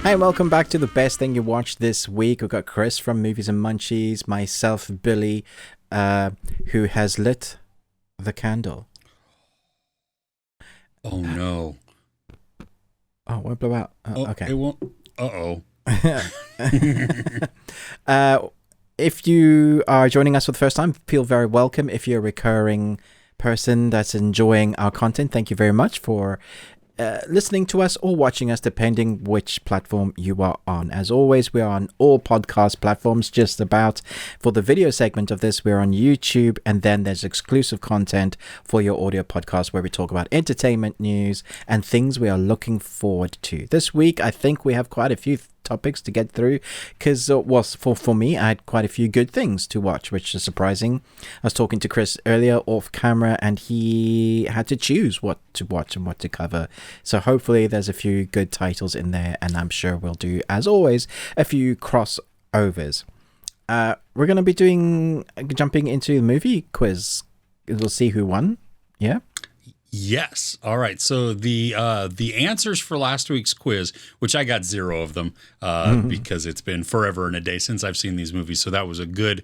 Hi, and welcome back to the best thing you watched this week. We've got Chris from Movies and Munchies, myself, Billy, who has lit the candle. Oh no! Oh, it won't blow out. Okay. It won't. If you are joining us for the first time, feel very welcome. If you're a recurring person that's enjoying our content, thank you very much for listening to us or watching us, depending which platform you are on. As always, we are on all podcast platforms, just about. For the video segment of this, we're on YouTube, and then there's exclusive content for your audio podcast where we talk about entertainment news and things we are looking forward to. This week, I think we have quite a few topics to get through, because for me, I had quite a few good things to watch, which is surprising. I was talking to Chris earlier off camera, and he had to choose what to watch and what to cover. So hopefully there's a few good titles in there, and I'm sure we'll do, as always, a few crossovers. We're going to be jumping into the movie quiz. We'll see who won. Yeah. Yes. All right. So the answers for last week's quiz, which I got 0 of them because it's been forever and a day since I've seen these movies. So that was a good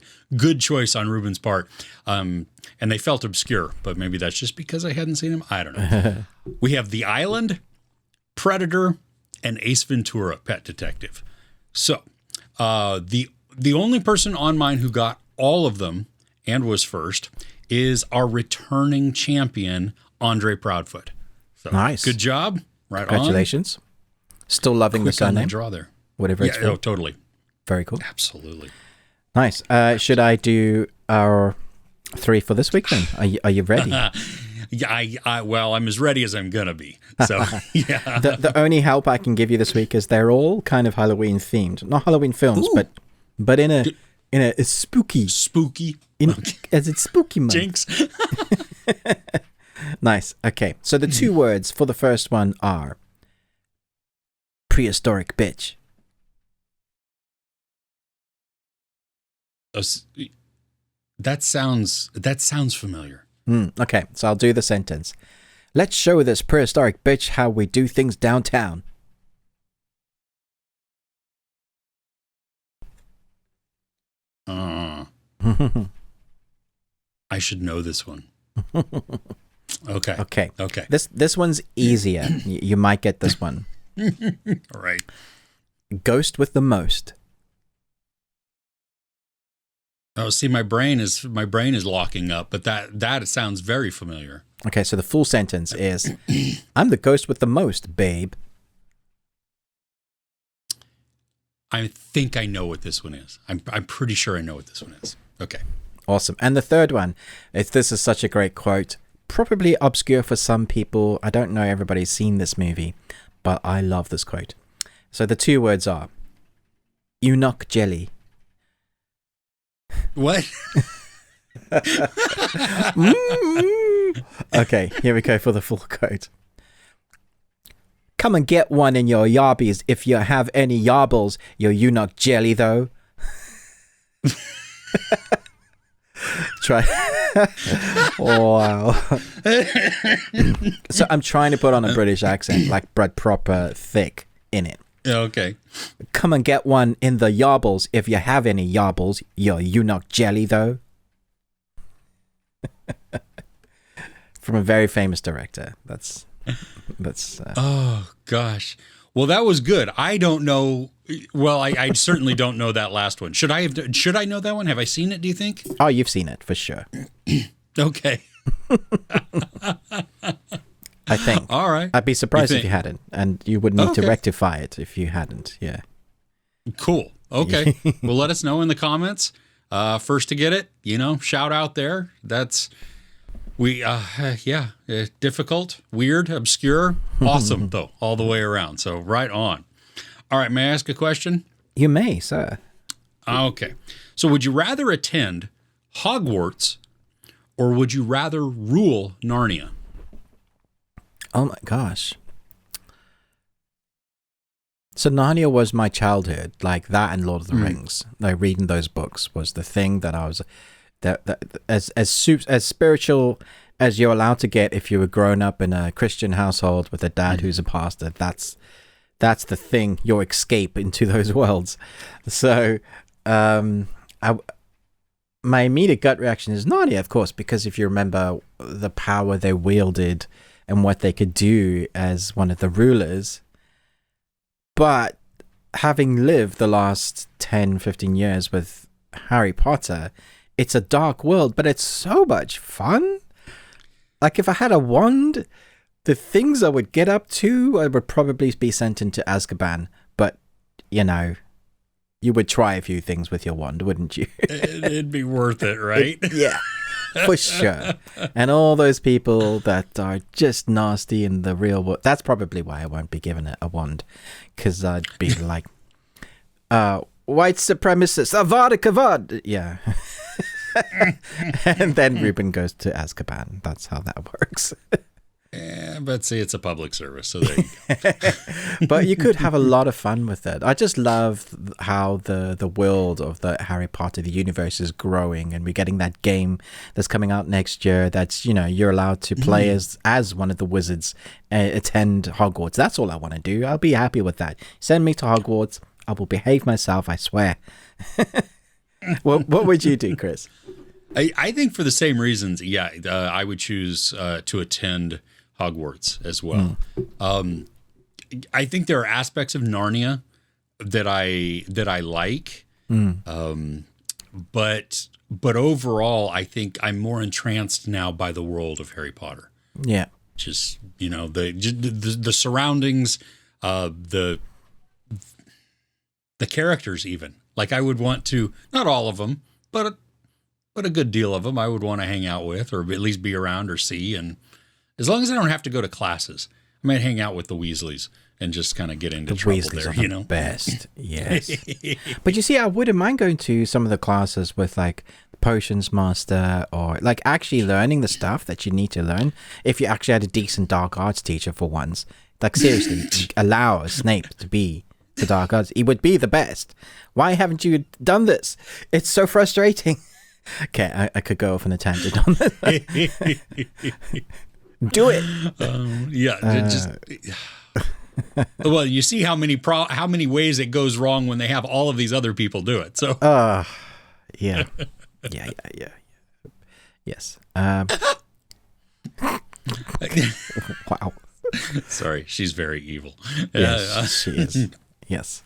choice on Ruben's part. And they felt obscure, but maybe that's just because I hadn't seen them. I don't know. We have The Island, Predator, and Ace Ventura: Pet Detective. So the only person on mine who got all of them and was first is our returning champion, Andre Proudfoot. So, nice. Good job. Right. Congratulations. On. Still loving Quick the surname. on the draw there. Whatever it's called. Oh, totally. Very cool. Absolutely. Nice. Should I do our 3 for this week then? Are you ready? Yeah, well, I'm as ready as I'm going to be. So, yeah. The only help I can give you this week is they're all kind of Halloween themed. Not Halloween films, but in a spooky. As it's spooky month. Jinx. Nice. Okay. So the 2 words for the first one are prehistoric bitch. That sounds familiar. Okay. So I'll do the sentence. Let's show this prehistoric bitch how we do things downtown. I should know this one. Okay. This one's easier. You might get this one. All right. Ghost with the most. Oh, see, my brain is locking up, but that sounds very familiar. Okay, so the full sentence is, I'm the ghost with the most, babe. I think I know what this one is. I'm pretty sure I know what this one is. Okay. Awesome. And the third one, this is such a great quote. Probably obscure for some people. I don't know everybody's seen this movie, but I love this quote. So the 2 words are, Enoch jelly. What? Okay, here we go for the full quote. Come and get one in your yarbies if you have any yarbles, you Enoch jelly though. Try. Oh, wow. So I'm trying to put on a British accent, like proper thick in it. Okay. Come and get one in the yarbles if you have any yarbles, you Enoch jelly though. From a very famous director. That's. Oh gosh. Well, that was good. I don't know. Well, I certainly don't know that last one. Should I know that one? Have I seen it, do you think? Oh, you've seen it for sure. Okay. I think. All right. I'd be surprised if you hadn't, and you would need to rectify it if you hadn't. Yeah. Cool. Okay. Well, let us know in the comments. First to get it, shout out there. That's difficult, weird, obscure, awesome though, all the way around. So right on. All right. May I ask a question? You may, sir. Okay. So would you rather attend Hogwarts or would you rather rule Narnia? Oh my gosh. So Narnia was my childhood, like that and Lord of the Rings. Like reading those books was the thing that I was that as spiritual as you're allowed to get if you were grown up in a Christian household with a dad who's a pastor. That's That's the thing, your escape into those worlds. So, my immediate gut reaction is Narnia, of course, because if you remember the power they wielded and what they could do as one of the rulers. But having lived the last 10, 15 years with Harry Potter, it's a dark world, but it's so much fun. Like, if I had a wand, the things I would get up to, I would probably be sent into Azkaban. But, you know, you would try a few things with your wand, wouldn't you? It'd be worth it, right? Yeah, for sure. And all those people that are just nasty in the real world, that's probably why I won't be given a wand. Because I'd be like, white supremacists, Avada Kevad. Yeah. And then Ruben goes to Azkaban. That's how that works. Yeah, but see, it's a public service, so there you go. But you could have a lot of fun with it. I just love how the world of the Harry Potter, the universe is growing, and we're getting that game that's coming out next year that's, you know, you're allowed to play as one of the wizards, attend Hogwarts. That's all I want to do. I'll be happy with that. Send me to Hogwarts. I will behave myself, I swear. What would you do, Chris? I think for the same reasons, yeah, I would choose to attend Hogwarts as well. I think there are aspects of Narnia that I like, but overall, I think I'm more entranced now by the world of Harry Potter. Yeah, just, you know, the surroundings, the characters even. Like, I would want to, not all of them, but a good deal of them I would want to hang out with, or at least be around or see. And as long as I don't have to go to classes, I might hang out with the Weasleys and just kind of get into trouble Weasleys there, are you know? the best, yes. But you see, I wouldn't mind going to some of the classes with, like, Potions Master, or, like, actually learning the stuff that you need to learn. If you actually had a decent dark arts teacher for once. Like, seriously, allow Snape to be the dark arts. He would be the best. Why haven't you done this? It's so frustrating. Okay, I could go off on a tangent on this. Do it. Just. Well, you see how many ways it goes wrong when they have all of these other people do it. So. Yeah. Yes. Wow. Sorry, she's very evil. Yes, she is. Yes.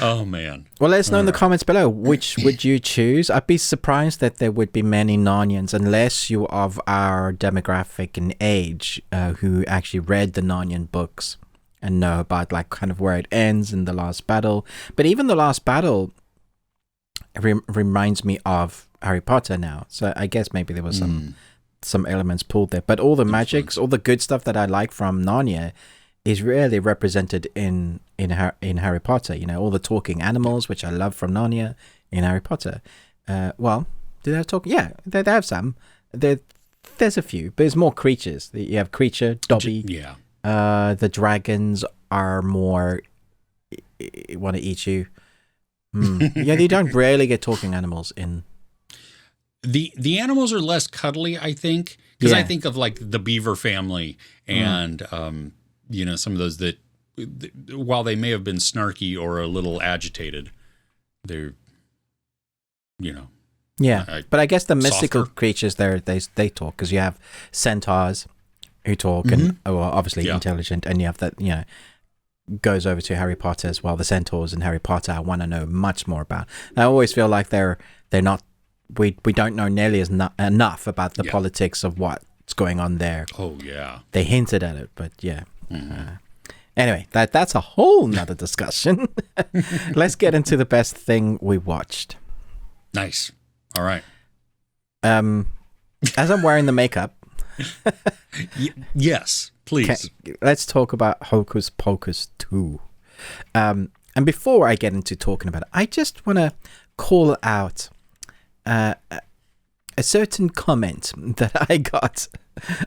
Oh man. Well, let us know in the comments below, which would you choose? I'd be surprised that there would be many Narnians, unless you are of our demographic and age, who actually read the Narnian books and know about, like, kind of where it ends in the last battle. But even the last battle reminds me of Harry Potter now, so I guess maybe there was some elements pulled there. But all the magics, all the good stuff that I like from Narnia is really represented in Harry Potter. You know, all the talking animals, which I love from Narnia, in Harry Potter. Well, do they have talking? Yeah, they have some. There's a few, but there's more creatures. You have Creature, Dobby. Yeah. The dragons are more want to eat you. Yeah, they don't rarely get talking animals in. The animals are less cuddly, I think, because I think of, like, the beaver family and you know, some of those that, while they may have been snarky or a little agitated, they're, you know. Yeah, but I guess the mystical softer creatures there, they talk, because you have centaurs who talk and are obviously intelligent, and you have that, you know, goes over to Harry Potter as well. The centaurs in Harry Potter I want to know much more about. I always feel like they're not, we don't know nearly enough about the politics of what's going on there. Oh yeah, they hinted at it, but yeah. Anyway, that's a whole nother discussion. Let's get into the best thing we watched. Nice. All right. As I'm wearing the makeup. Yes, please. Let's talk about Hocus Pocus 2. And before I get into talking about it, I just want to call out a certain comment that I got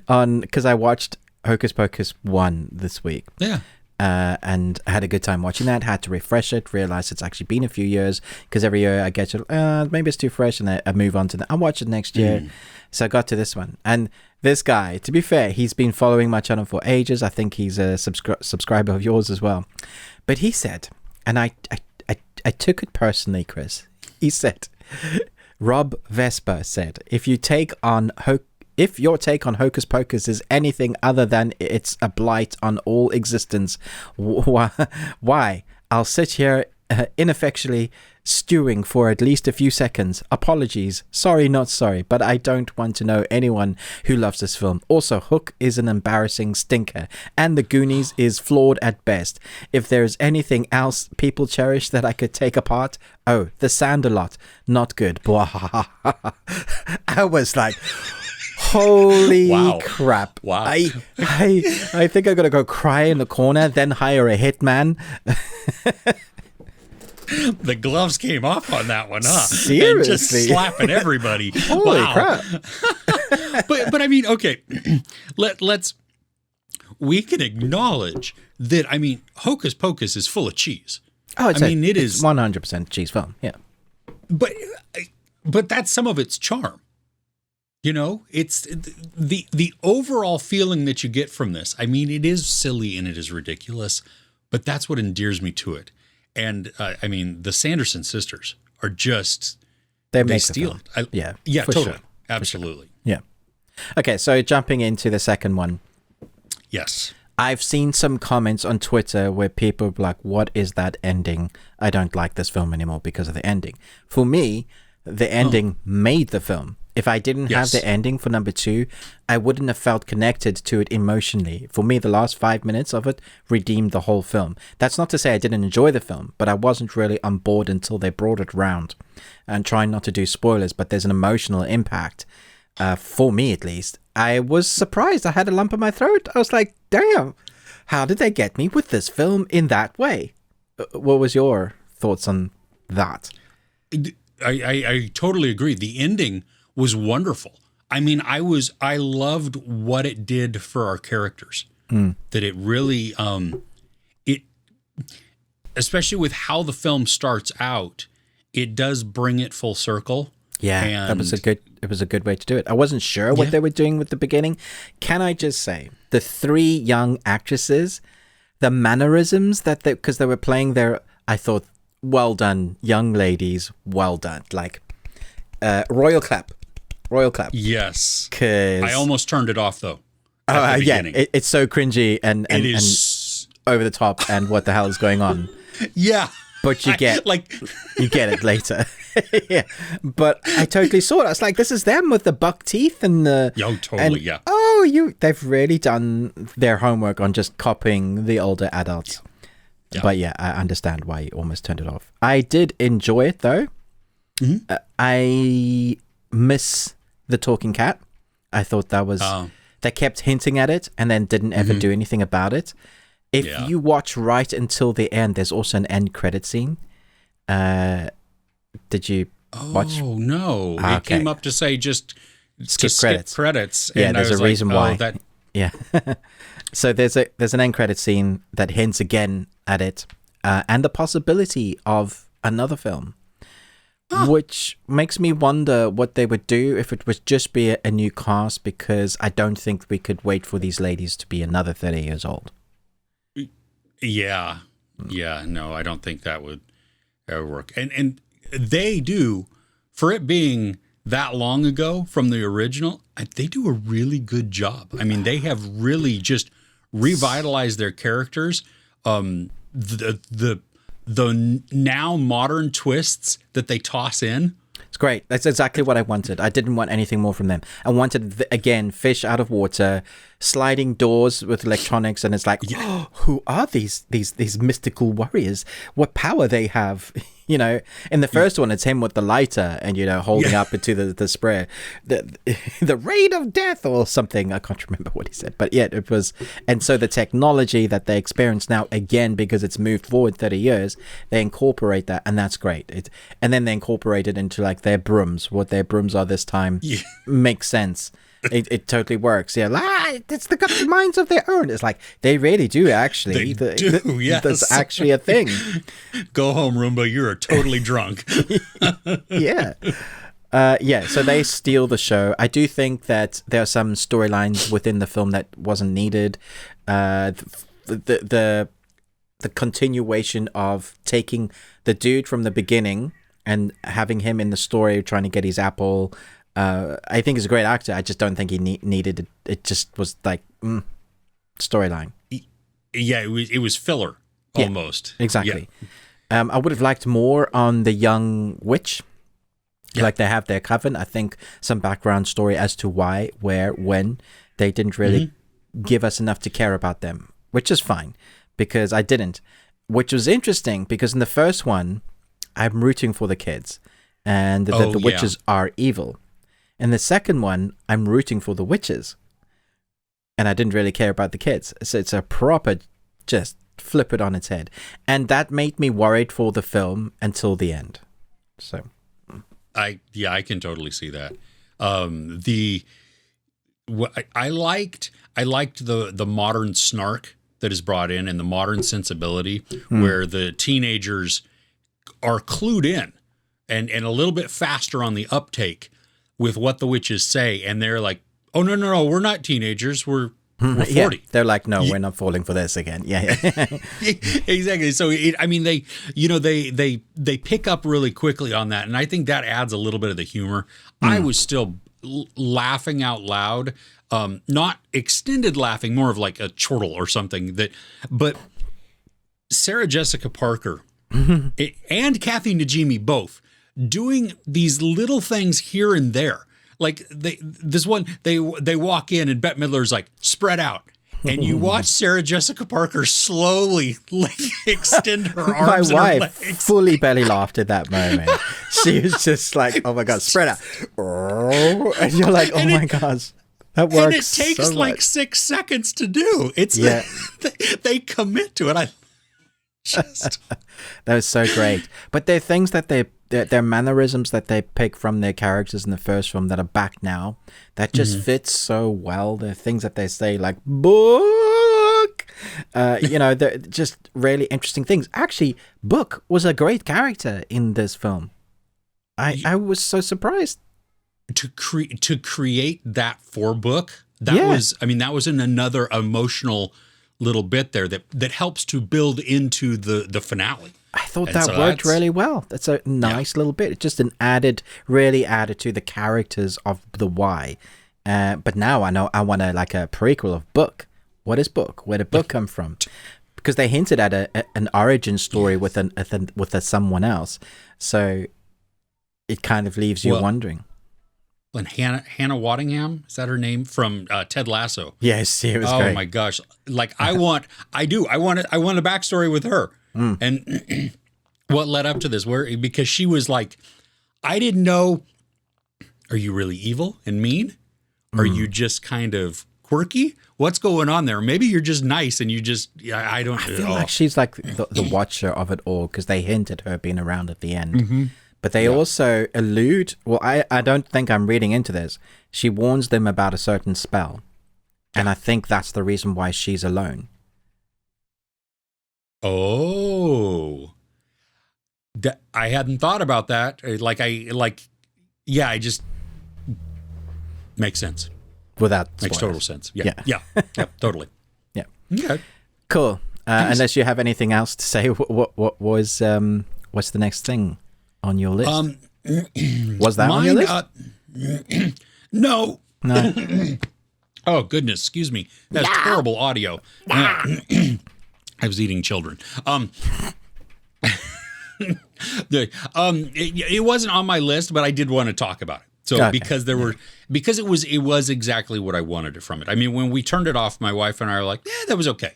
on, because I watched Hocus Pocus 1 this week. Yeah. and I had a good time watching that. Had to refresh it, realized it's actually been a few years, because every year I get to, maybe it's too fresh, and I move on to I'll watch it next year. So I got to this one. And this guy, to be fair, he's been following my channel for ages. I think he's a subscriber of yours as well. But he said, and I took it personally, Chris. He said, Rob Vesper said, if your take on Hocus Pocus is anything other than it's a blight on all existence, why? I'll sit here ineffectually stewing for at least a few seconds. Apologies. Sorry, not sorry, but I don't want to know anyone who loves this film. Also, Hook is an embarrassing stinker, and The Goonies is flawed at best. If there's anything else people cherish that I could take apart, The Sand-A-Lot, not good. I was like, holy crap. Wow. I think I'm going to go cry in the corner, then hire a hitman. The gloves came off on that one, huh? Seriously? And just slapping everybody. Holy crap. but I mean, okay, we can acknowledge that, I mean, Hocus Pocus is full of cheese. Oh, it is 100% cheese film. Yeah. But that's some of its charm. You know, it's the overall feeling that you get from this. I mean, it is silly and it is ridiculous, but that's what endears me to it. And I mean, the Sanderson sisters are just they steal it. Yeah, totally, sure. Absolutely. Sure. Yeah. Okay, so jumping into the second one. Yes. I've seen some comments on Twitter where people are like, "What is that ending? I don't like this film anymore because of the ending." For me, the ending made the film. If I didn't have the ending for number 2, I wouldn't have felt connected to it emotionally. For me, the last 5 minutes of it redeemed the whole film. That's not to say I didn't enjoy the film, but I wasn't really on board until they brought it round. And trying not to do spoilers, but there's an emotional impact, for me at least. I was surprised. I had a lump in my throat. I was like, damn, how did they get me with this film in that way? What was your thoughts on that? I totally agree. The ending was wonderful. I mean, I loved what it did for our characters. That it really, especially with how the film starts out, it does bring it full circle. Yeah, it was a good way to do it. I wasn't sure what they were doing with the beginning. Can I just say, the 3 young actresses, the mannerisms because they were playing I thought, well done, young ladies, well done. Like, royal clap. Yes. I almost turned it off though. It's so cringy and over the top, and what the hell is going on? Yeah. But you get it later. Yeah. But I totally saw it. I was like, this is them with the buck teeth and the yeah. They've really done their homework on just copying the older adults. Yeah. But yeah, I understand why you almost turned it off. I did enjoy it though. Mm-hmm. I miss the talking cat. I thought that was they kept hinting at it and then didn't ever do anything about it. If you watch right until the end, there's also an end credit scene. Did you watch? Oh no! It came up to say just skip credits. Yeah, there's a reason why. Yeah. So there's an end credit scene that hints again at it, and the possibility of another film. Which makes me wonder what they would do if it was just be a new cast, because I don't think we could wait for these ladies to be another 30 years old. Yeah. No, I don't think that would ever work. And they do, for it being that long ago from the original, they do a really good job. I mean, they have really just revitalized their characters. The now modern twists that they toss in. It's great. That's exactly what I wanted. I didn't want anything more from them. I wanted, again, fish out of water, sliding doors with electronics, and it's like, who are these mystical warriors? What power they have? You know, in the first one, it's him with the lighter and, holding up into the spray, the rain of death or something. I can't remember what he said, but yeah, it was. And so the technology that they experience now, again, because it's moved forward 30 years, they incorporate that, and that's great. And then they incorporate it into like their brooms. What their brooms are this time makes sense. it totally works. Yeah, it's got the minds of their own. It's like they really do actually. They do. Yes, that's actually a thing. Go home, Roomba. You're totally drunk. Yeah. So they steal the show. I do think that there are some storylines within the film that wasn't needed. The continuation of taking the dude from the beginning and having him in the story trying to get his apple. I think he's a great actor. I just don't think he needed it. It just was like storyline. Yeah, it was filler almost. Exactly. Yeah. I would have liked more on the young witch. Yeah. Like they have their coven. I think some background story as to why, where, when. They didn't really give us enough to care about them, which is fine because I didn't. Which was interesting because in the first one, I'm rooting for the kids and the witches are evil. In the second one, I'm rooting for the witches and I didn't really care about the kids. So it's a proper just flip it on its head. And that made me worried for the film until the end. So I can totally see that. I liked the modern snark that is brought in and the modern sensibility where the teenagers are clued in and a little bit faster on the uptake with what the witches say. And they're like, oh, no, we're not teenagers. We're 40. Yeah, they're like, no, we're not falling for this again. Yeah. Exactly. So, they pick up really quickly on that. And I think that adds a little bit of the humor. I was still laughing out loud, not extended laughing, more of like a chortle or something but Sarah Jessica Parker and Kathy Najimy both doing these little things here and there. Like they walk in and Bette Midler's like, spread out. And you watch Sarah Jessica Parker slowly extend her arms. My and wife her legs. fully belly laughed at that moment. She was just like, "Oh my god, spread out!" And you're like, "Oh my gosh, that works." And it takes so like much. 6 seconds to do. It's they commit to it. That was so great. But there are things that their mannerisms that they pick from their characters in the first film that are back now that just fits so well. The things that they say like Book, they're just really interesting things. Actually, Book was a great character in this film. I was so surprised to create that for Book. That was another emotional little bit there that helps to build into the finale. I thought that worked really well. That's a nice little bit. It's just really added to the characters of the why. But now I know I want a prequel of Book. What is Book? Where did Book come from? Because they hinted at an origin story with someone else. So it kind of leaves you wondering. And Hannah Waddingham, is that her name, from Ted Lasso? Yes, it was great. Oh my gosh! Like I want a backstory with her. And what led up to this? Because she was like, I didn't know. Are you really evil and mean? Are you just kind of quirky? What's going on there? Maybe you're just nice and you just I don't. I feel like she's like the watcher of it all because they hint at her being around at the end. But they also allude, well, I don't think I'm reading into this. She warns them about a certain spell. And I think that's the reason why she's alone. Oh. I hadn't thought about that. I just makes sense. Without spoilers. Makes total sense. Yeah, totally. Yeah. Okay. Cool. Unless you have anything else to say, what was, what's the next thing on your list? Was that on your list? No. Oh, goodness. Excuse me. That's terrible audio. I was eating children. It wasn't on my list, but I did want to talk about it. So because it was exactly what I wanted from it. I mean, when we turned it off, my wife and I were like, yeah, that was okay.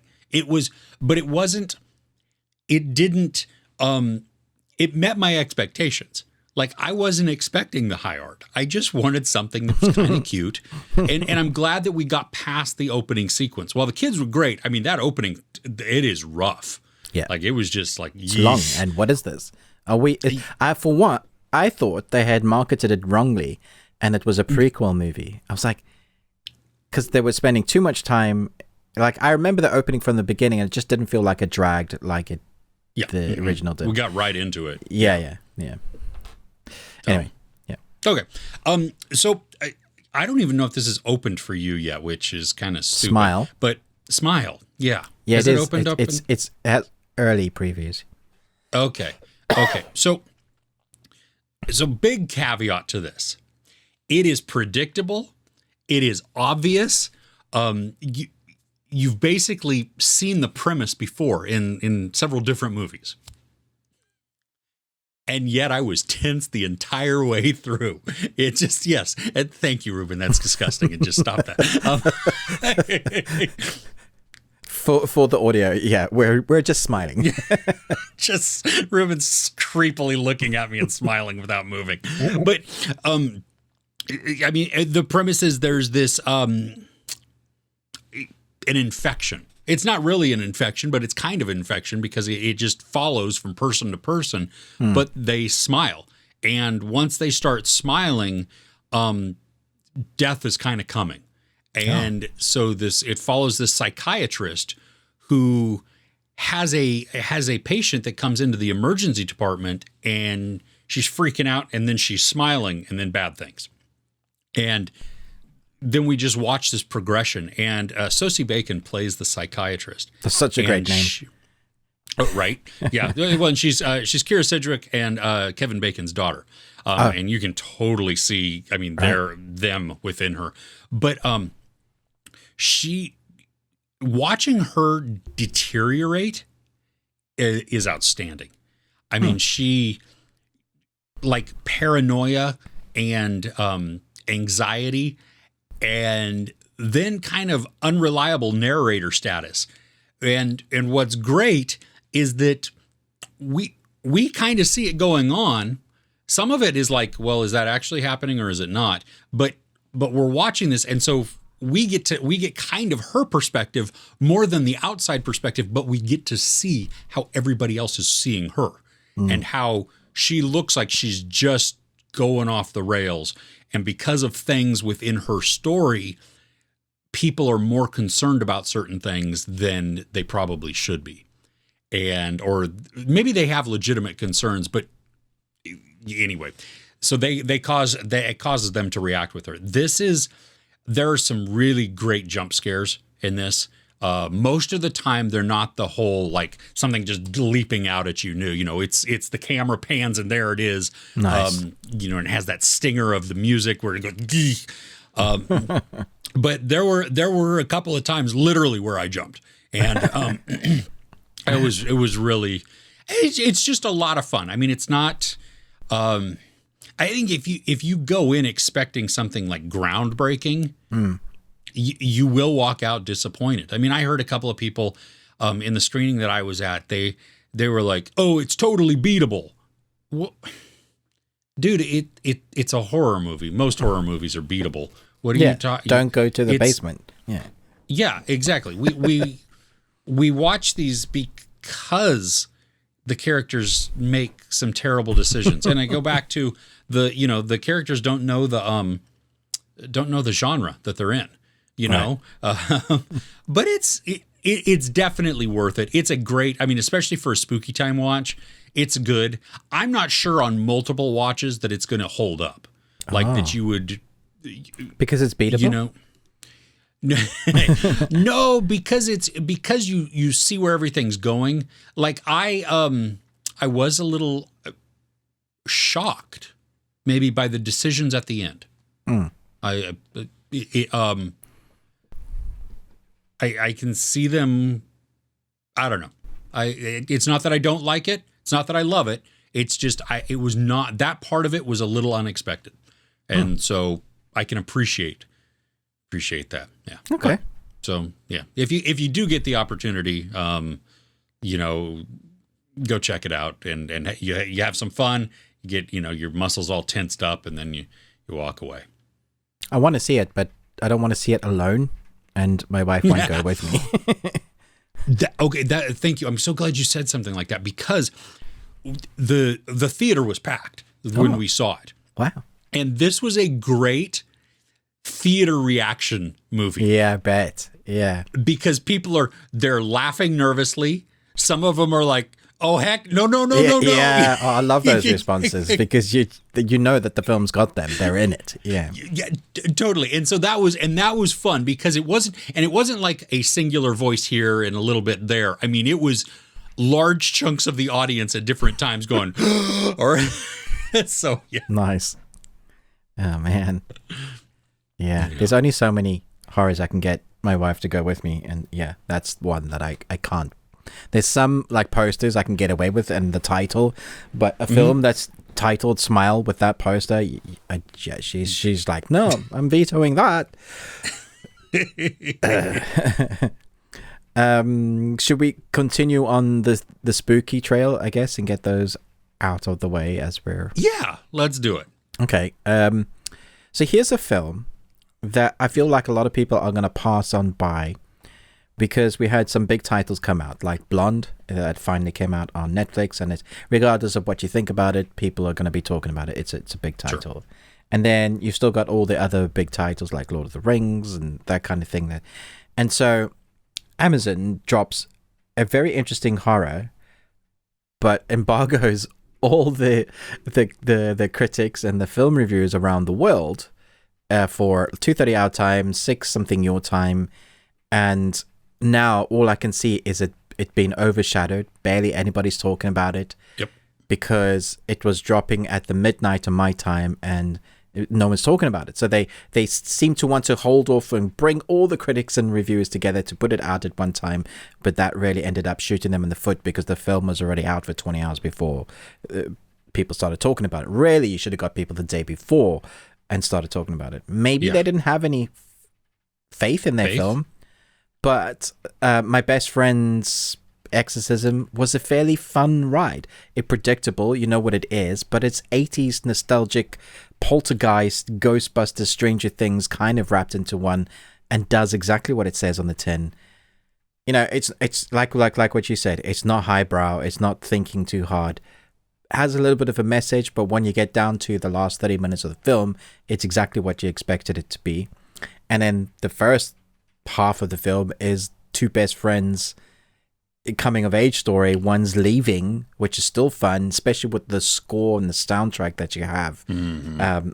It met my expectations. Like, I wasn't expecting the high art. I just wanted something that was kind of cute. And I'm glad that we got past the opening sequence. While the kids were great, I mean, that opening, it is rough. Yeah. Like, it was just like, it's long. And what is this? For one, I thought they had marketed it wrongly and it was a prequel movie. I was like, because they were spending too much time. Like, I remember the opening from the beginning, and it just didn't feel like it dragged like it the original did. We got right into it. Yeah. Anyway, yeah. Okay. So I don't even know if this is opened for you yet, which is kind of stupid. Smile. But Smile, yeah. Yeah, Has it opened up? It has early previews. Okay. So big caveat to this. It is predictable. It is obvious. You've basically seen the premise before in several different movies. And yet I was tense the entire way through. It just, yes. And thank you, Ruben. That's disgusting. And just stop that. For the audio, yeah, we're just smiling. Just Ruben's creepily looking at me and smiling without moving. But, I mean, the premise is there's this, an infection. It's not really an infection, but it's kind of an infection because it just follows from person to person, but they smile. And once they start smiling, death is kind of coming. And so it follows this psychiatrist who has a patient that comes into the emergency department, and she's freaking out, and then she's smiling, and then bad things. And then we just watch this progression, and Sosie Bacon plays the psychiatrist. That's such a great name. Right? Yeah. Well, and she's Kira Sedgwick and Kevin Bacon's daughter, and you can totally see. I mean, they're them within her. But watching her deteriorate is outstanding. I mean, she like paranoia and anxiety. And then kind of unreliable narrator status. And what's great is that we kind of see it going on. Some of it is like, well, is that actually happening or is it not? But we're watching this, and so we get kind of her perspective more than the outside perspective, but we get to see how everybody else is seeing her and how she looks like she's just going off the rails. And because of things within her story, people are more concerned about certain things than they probably should be. Or maybe they have legitimate concerns, but anyway, so it causes them to react with her. There are some really great jump scares in this. Most of the time, they're not the whole, like, something just leaping out at you new. You know, it's the camera pans and there it is. Nice. And it has that stinger of the music where it goes, gee. But there were a couple of times literally where I jumped. And it was really, it's just a lot of fun. I mean, it's not, I think if you go in expecting something like groundbreaking, you will walk out disappointed. I mean, I heard a couple of people in the screening that I was at, they were like, "Oh, it's totally beatable." Well, dude, it's a horror movie. Most horror movies are beatable. What are you talking? Don't go to the basement. Yeah. Yeah, exactly. We watch these because the characters make some terrible decisions. And I go back to the characters don't know the genre that they're in. But it's definitely worth it. It's a great, I mean, especially for a spooky time watch, it's good. I'm not sure on multiple watches that it's going to hold up, like that you would, because it's beatable. No, because you see where everything's going. Like I was a little shocked, maybe by the decisions at the end. I can see them. I don't know. It's not that I don't like it. It's not that I love it. It's just it was not, that part of it was a little unexpected, and so I can appreciate that. Yeah. Okay. So yeah, if you do get the opportunity, go check it out, and you have some fun. You get your muscles all tensed up, and then you walk away. I want to see it, but I don't want to see it alone, and my wife won't go with me. Thank you. I'm so glad you said something like that, because the theater was packed when we saw it. Wow. And this was a great theater reaction movie. Yeah, I bet. Yeah. Because they're laughing nervously. Some of them are like, oh, heck, no. Yeah, oh, I love those responses because you know that the film's got them. They're in it. Yeah. Yeah, totally. And so that was fun because it wasn't like a singular voice here and a little bit there. I mean, it was large chunks of the audience at different times going, or so, yeah. Nice. Oh, man. Yeah. There's only so many horrors I can get my wife to go with me. And yeah, that's one that I can't. There's some like posters I can get away with and the title, but a film that's titled Smile with that poster, she's like, no, I'm vetoing that. Should we continue on the spooky trail, I guess, and get those out of the way as we're... Yeah, let's do it. Okay. So here's a film that I feel like a lot of people are going to pass on by because we had some big titles come out, like Blonde, that finally came out on Netflix, and regardless of what you think about it, people are going to be talking about it. It's a big title. Sure. And then you've still got all the other big titles like Lord of the Rings and that kind of thing. And so Amazon drops a very interesting horror, but embargoes all the critics and the film reviewers around the world for 2:30 our time, 6 something your time, and now all I can see is it being overshadowed. Barely anybody's talking about it. Yep. Because it was dropping at the midnight of my time and no one's talking about it. So they seem to want to hold off and bring all the critics and reviewers together to put it out at one time, but that really ended up shooting them in the foot because the film was already out for 20 hours before people started talking about it. Really, you should have got people the day before and started talking about it. Maybe they didn't have any faith in their film, but my best friend's Exorcism was a fairly fun ride. It's predictable, you know what it is, but it's 80s nostalgic poltergeist, Ghostbusters, Stranger Things kind of wrapped into one and does exactly what it says on the tin. You know, it's like what you said. It's not highbrow. It's not thinking too hard. It has a little bit of a message, but when you get down to the last 30 minutes of the film, it's exactly what you expected it to be. And then the first half of the film is two best friends coming of age story. One's leaving, which is still fun, especially with the score and the soundtrack that you have,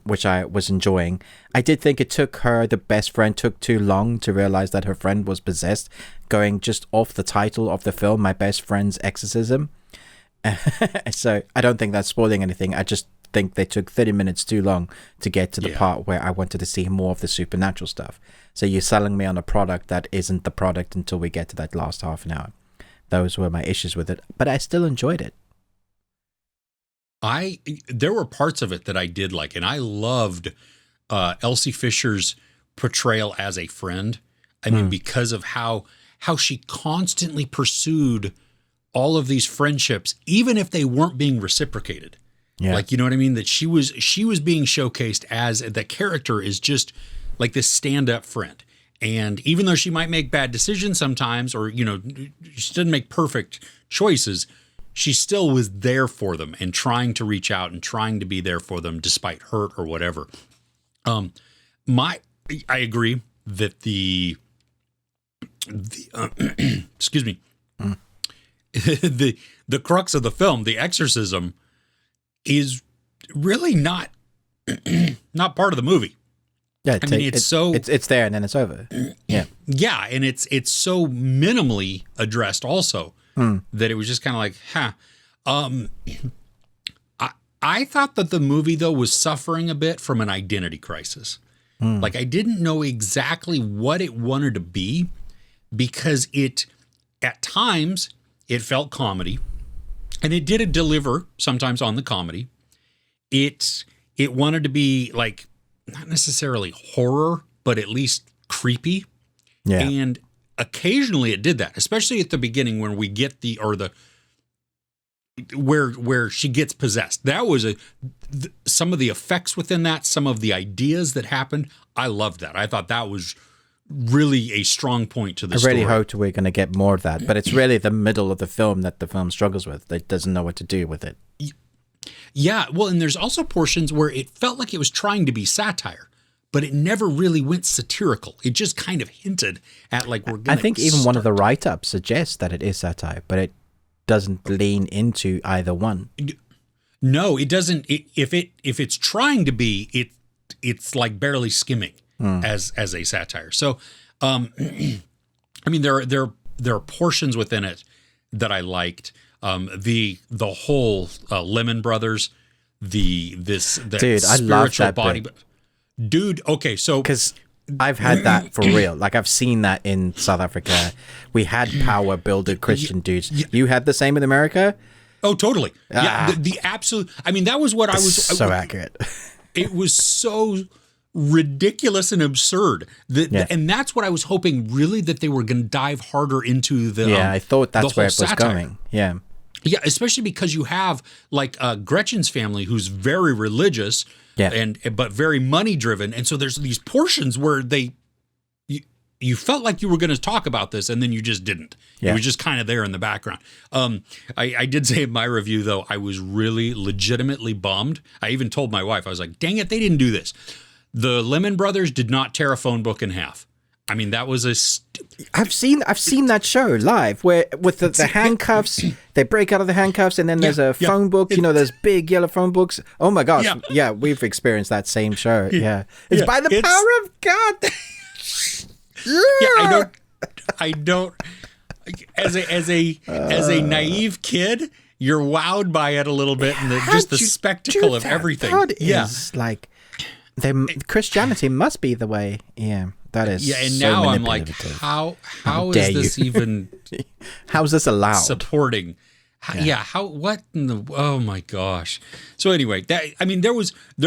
which I was enjoying. I did think it took her, the best friend, took too long to realize that her friend was possessed, going just off the title of the film, My Best Friend's Exorcism. So I don't think that's spoiling anything. I just think they took 30 minutes too long to get to the part where I wanted to see more of the supernatural stuff. So you're selling me on a product that isn't the product until we get to that last half an hour. Those were my issues with it, but I still enjoyed it. There were parts of it that I did like, and I loved Elsie Fisher's portrayal as a friend. I mean, because of how she constantly pursued all of these friendships, even if they weren't being reciprocated. Yeah. Like, you know what I mean? That she was being showcased as the character is just like this stand-up friend. And even though she might make bad decisions sometimes, or, you know, she didn't make perfect choices, she still was there for them and trying to reach out and trying to be there for them despite hurt or whatever. I agree that the excuse me, the crux of the film, the exorcism, is really not part of the movie. Yeah, it's there and then it's over. Yeah, yeah, and it's so minimally addressed also that it was just kind of like, I thought that the movie though was suffering a bit from an identity crisis. Like I didn't know exactly what it wanted to be because at times it felt comedy, and it did deliver sometimes on the comedy. It wanted to be like, not necessarily horror, but at least creepy. Yeah. And occasionally it did that, especially at the beginning when we get where she gets possessed. That was some of the effects within that, some of the ideas that happened. I loved that. I thought that was really a strong point to the story. I really hoped we're going to get more of that, but it's really the middle of the film that the film struggles with. It doesn't know what to do with it. Yeah, well, and there's also portions where it felt like it was trying to be satire, but it never really went satirical. It just kind of hinted at like we're going I think even one of the write-ups suggests that it is satire, but it doesn't lean into either one. No, it doesn't. If it's trying to be, it's like barely skimming as a satire. So, I mean, there are portions within it that I liked. The whole Lemon Brothers, Dude, spiritual I love that body. bit. Dude, okay, so because I've had that for real. Like I've seen that in South Africa. We had power builder Christian dudes. You had the same in America? Oh, totally. Yeah, the absolute. I mean, that was what I was. So accurate. It was so ridiculous and absurd. And that's what I was hoping, really, that they were going to dive harder into the. Yeah, I thought that's where it was satire. going. Yeah. Yeah, especially because you have like Gretchen's family, who's very religious, but very money driven, and so there's these portions where you felt like you were going to talk about this, and then you just didn't. Yeah. It was just kind of there in the background. I did say in my review, though, I was really legitimately bummed. I even told my wife, I was like, dang it, they didn't do this. The Lemon Brothers did not tear a phone book in half. I mean, that was I've seen that show live where with the handcuffs, they break out of the handcuffs, and then there's a phone book. You know, there's big yellow phone books. Oh my gosh, yeah, we've experienced that same show. Yeah, it's by the power of God. Yeah, I don't. As a naive kid, you're wowed by it a little bit, and just the spectacle of everything. God is like, Christianity must be the way. Yeah, that is. Yeah, and so now I'm like, how is this even? How is this allowed? Supporting. What in the, oh my gosh. So anyway, there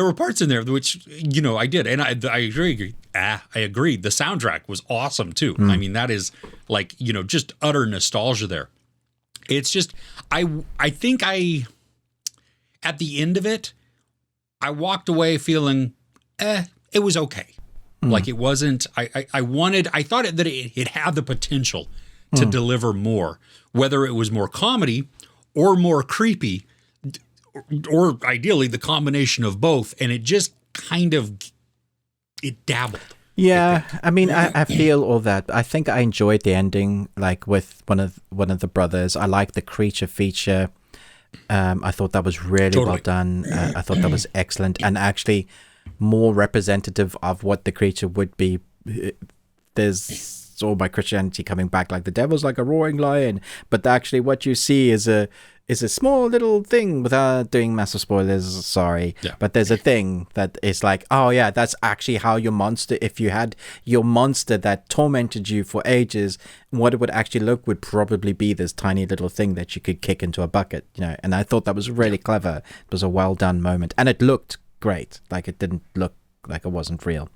were parts in there which, you know, I did. And I agree. I agree. The soundtrack was awesome too. I mean, that is like, you know, just utter nostalgia there. It's just, I think at the end of it, I walked away feeling, it was okay. Like it wasn't, I thought that it had the potential to deliver more, whether it was more comedy or more creepy, or ideally the combination of both. And it just kind of, it dabbled. Yeah, I mean, I feel all that. I think I enjoyed the ending, like with one of the brothers. I like the creature feature. I thought that was really well done. I thought that was excellent, and actually more representative of what the creature would be. There's all my Christianity coming back, like the devil's like a roaring lion, but actually what you see is a small little thing, without doing massive spoilers, sorry. Yeah. But there's a thing that is like, oh yeah, that's actually how your monster, if you had your monster that tormented you for ages, what it would actually look would probably be this tiny little thing that you could kick into a bucket, you know. And I thought that was really clever. It was a well done moment, and it looked great. Like it didn't look like it wasn't real.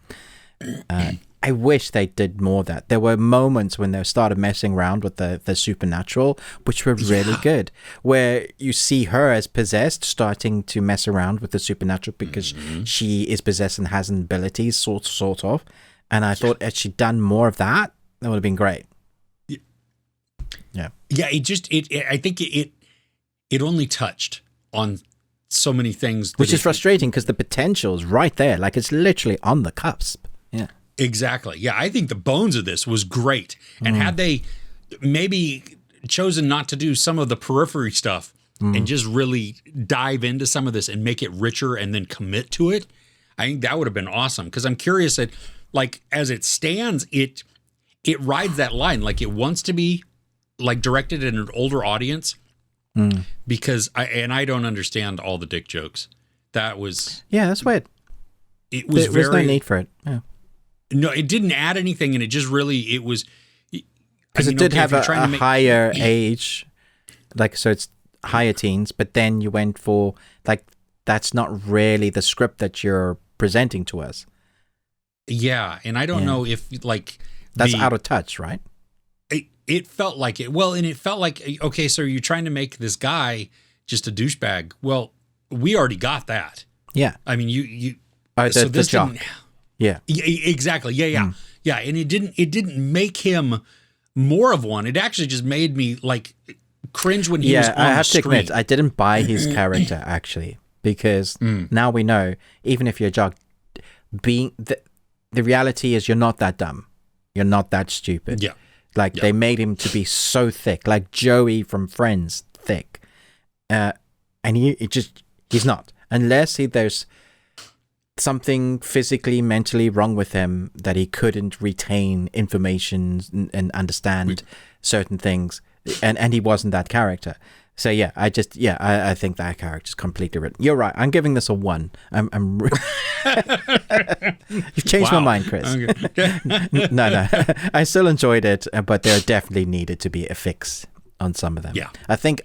I wish they did more of that. There were moments when they started messing around with the supernatural, which were really good, where you see her as possessed, starting to mess around with the supernatural because she is possessed and has abilities, sort of. And I thought had she done more of that, that would have been great. Yeah. Yeah, I think it only touched on so many things. Which is frustrating because the potential is right there. Like it's literally on the cusp. Yeah. Exactly. Yeah, I think the bones of this was great. And had they maybe chosen not to do some of the periphery stuff and just really dive into some of this and make it richer and then commit to it, I think that would have been awesome. Because I'm curious that, like, as it stands, it rides that line. Like, it wants to be, like, directed at an older audience because I don't understand all the dick jokes. That was... Yeah, that's weird. There was no need for it. Yeah. No, it didn't add anything, and it just really, it was... Because it did have a higher age, like, so it's higher teens, but then you went for, like, that's not really the script that you're presenting to us. Yeah, and I don't know if, like... That's out of touch, right? It felt like it. Well, and it felt like, okay, so you're trying to make this guy just a douchebag. Well, we already got that. Yeah. I mean, you so this jock. Yeah. Exactly. Yeah. Yeah. And it didn't make him more of one. It actually just made me like cringe when he was on the screen. Yeah, I have to admit, I didn't buy his character actually, because now we know, even if you're a jock, being the reality is you're not that dumb. You're not that stupid. Yeah. Like they made him to be so thick, like Joey from Friends, thick. And he's not. Unless there's something physically, mentally wrong with him that he couldn't retain information and understand certain things. And he wasn't that character. So yeah, I think that character's completely written. You're right. I'm giving this a 1. You've changed my mind, Chris. Okay. No. I still enjoyed it, but there definitely needed to be a fix on some of them. Yeah. I think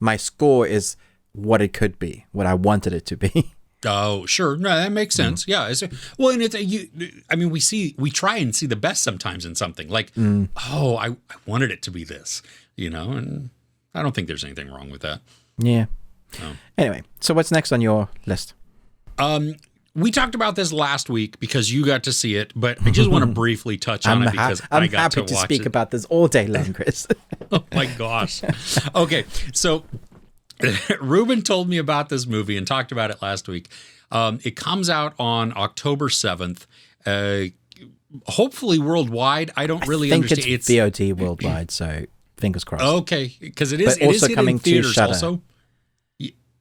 my score is what it could be, what I wanted it to be. Oh, sure. No, that makes sense. Yeah. Well, and we try and see the best sometimes in something. Like, I wanted it to be this, and I don't think there's anything wrong with that. Yeah. Anyway, so what's next on your list? We talked about this last week because you got to see it, but I just want to briefly touch on it because I got to watch it. I'm happy to speak about this all day long, Chris. Oh my gosh. Okay, so Ruben told me about this movie and talked about it last week. It comes out on October 7th. Hopefully worldwide. I don't really understand. I think it's VOD worldwide, so fingers crossed. Okay, because it is coming to theaters also.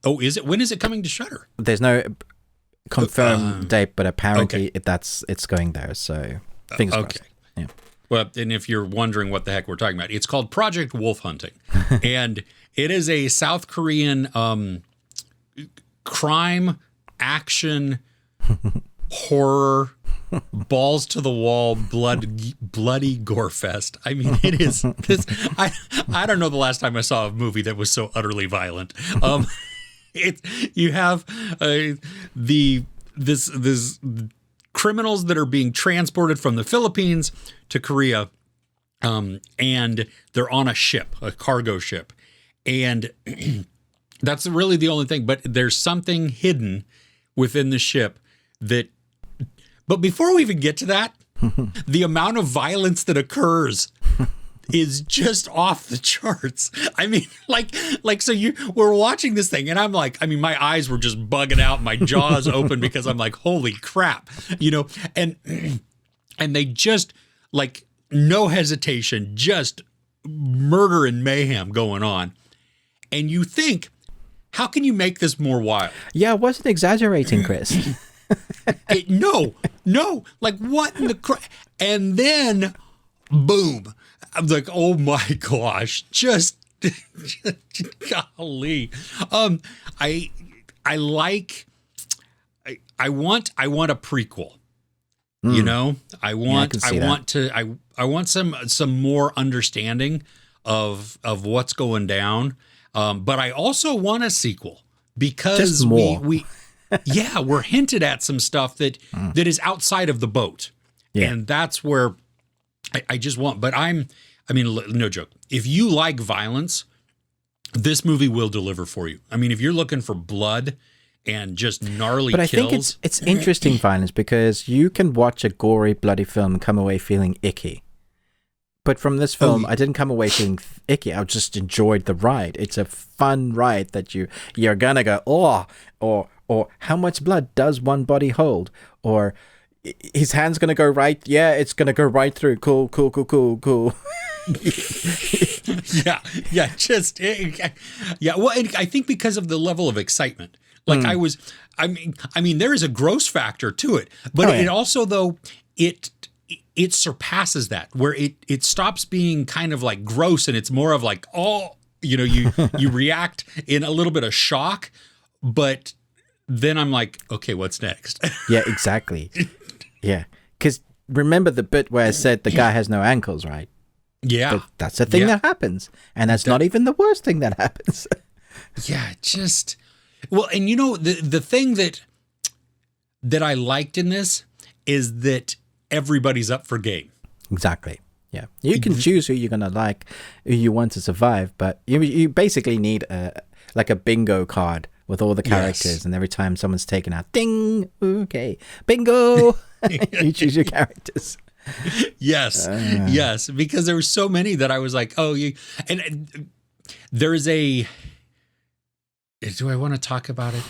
Oh, is it? When is it coming to Shudder? There's no confirmed date, but apparently it's going there. So fingers crossed. Yeah. Well, and if you're wondering what the heck we're talking about, it's called Project Wolf Hunting, and it is a South Korean crime action horror. Balls to the wall, bloody gore fest. I mean, it is this. I don't know the last time I saw a movie that was so utterly violent. You have this criminals that are being transported from the Philippines to Korea, and they're on a ship, a cargo ship, and that's really the only thing. But there's something hidden within the ship that. But before we even get to that, the amount of violence that occurs is just off the charts. I mean, so we're watching this thing and I'm like, I mean, my eyes were just bugging out, my jaws open because I'm like, holy crap, and they just like no hesitation, just murder and mayhem going on. And you think, how can you make this more wild? Yeah, I wasn't exaggerating, Chris. No, like what in the and then boom, I'm like, oh my gosh, just golly. I want a prequel. I want some more understanding of what's going down. But I also want a sequel because we're hinted at some stuff that is outside of the boat. Yeah. And that's where I just want, but no joke. If you like violence, this movie will deliver for you. I mean, if you're looking for blood and just gnarly kills. But I think it's interesting violence because you can watch a gory, bloody film and come away feeling icky. But from this film, I didn't come away feeling icky. I just enjoyed the ride. It's a fun ride that you're gonna go, or how much blood does one body hold? Or his hand's gonna go right. Yeah, it's gonna go right through. Cool. Yeah. Well, and I think because of the level of excitement, like I mean, there is a gross factor to it, but it also though it surpasses that, where it stops being kind of like gross and it's more of like, you react in a little bit of shock, but then I'm like, okay, what's next? Yeah, exactly. Yeah. Because remember the bit where I said the guy has no ankles, right? Yeah. But that's the thing that happens. And that's not even the worst thing that happens. Yeah, just, well, and the thing that I liked in this is that everybody's up for game. Exactly. Yeah. You can choose who you're going to like, who you want to survive, but you basically need a bingo card with all the characters. Yes. And every time someone's taken out, ding, okay, bingo, you choose your characters. Yes. Yes. Because there were so many that I was like, and there's do I want to talk about it?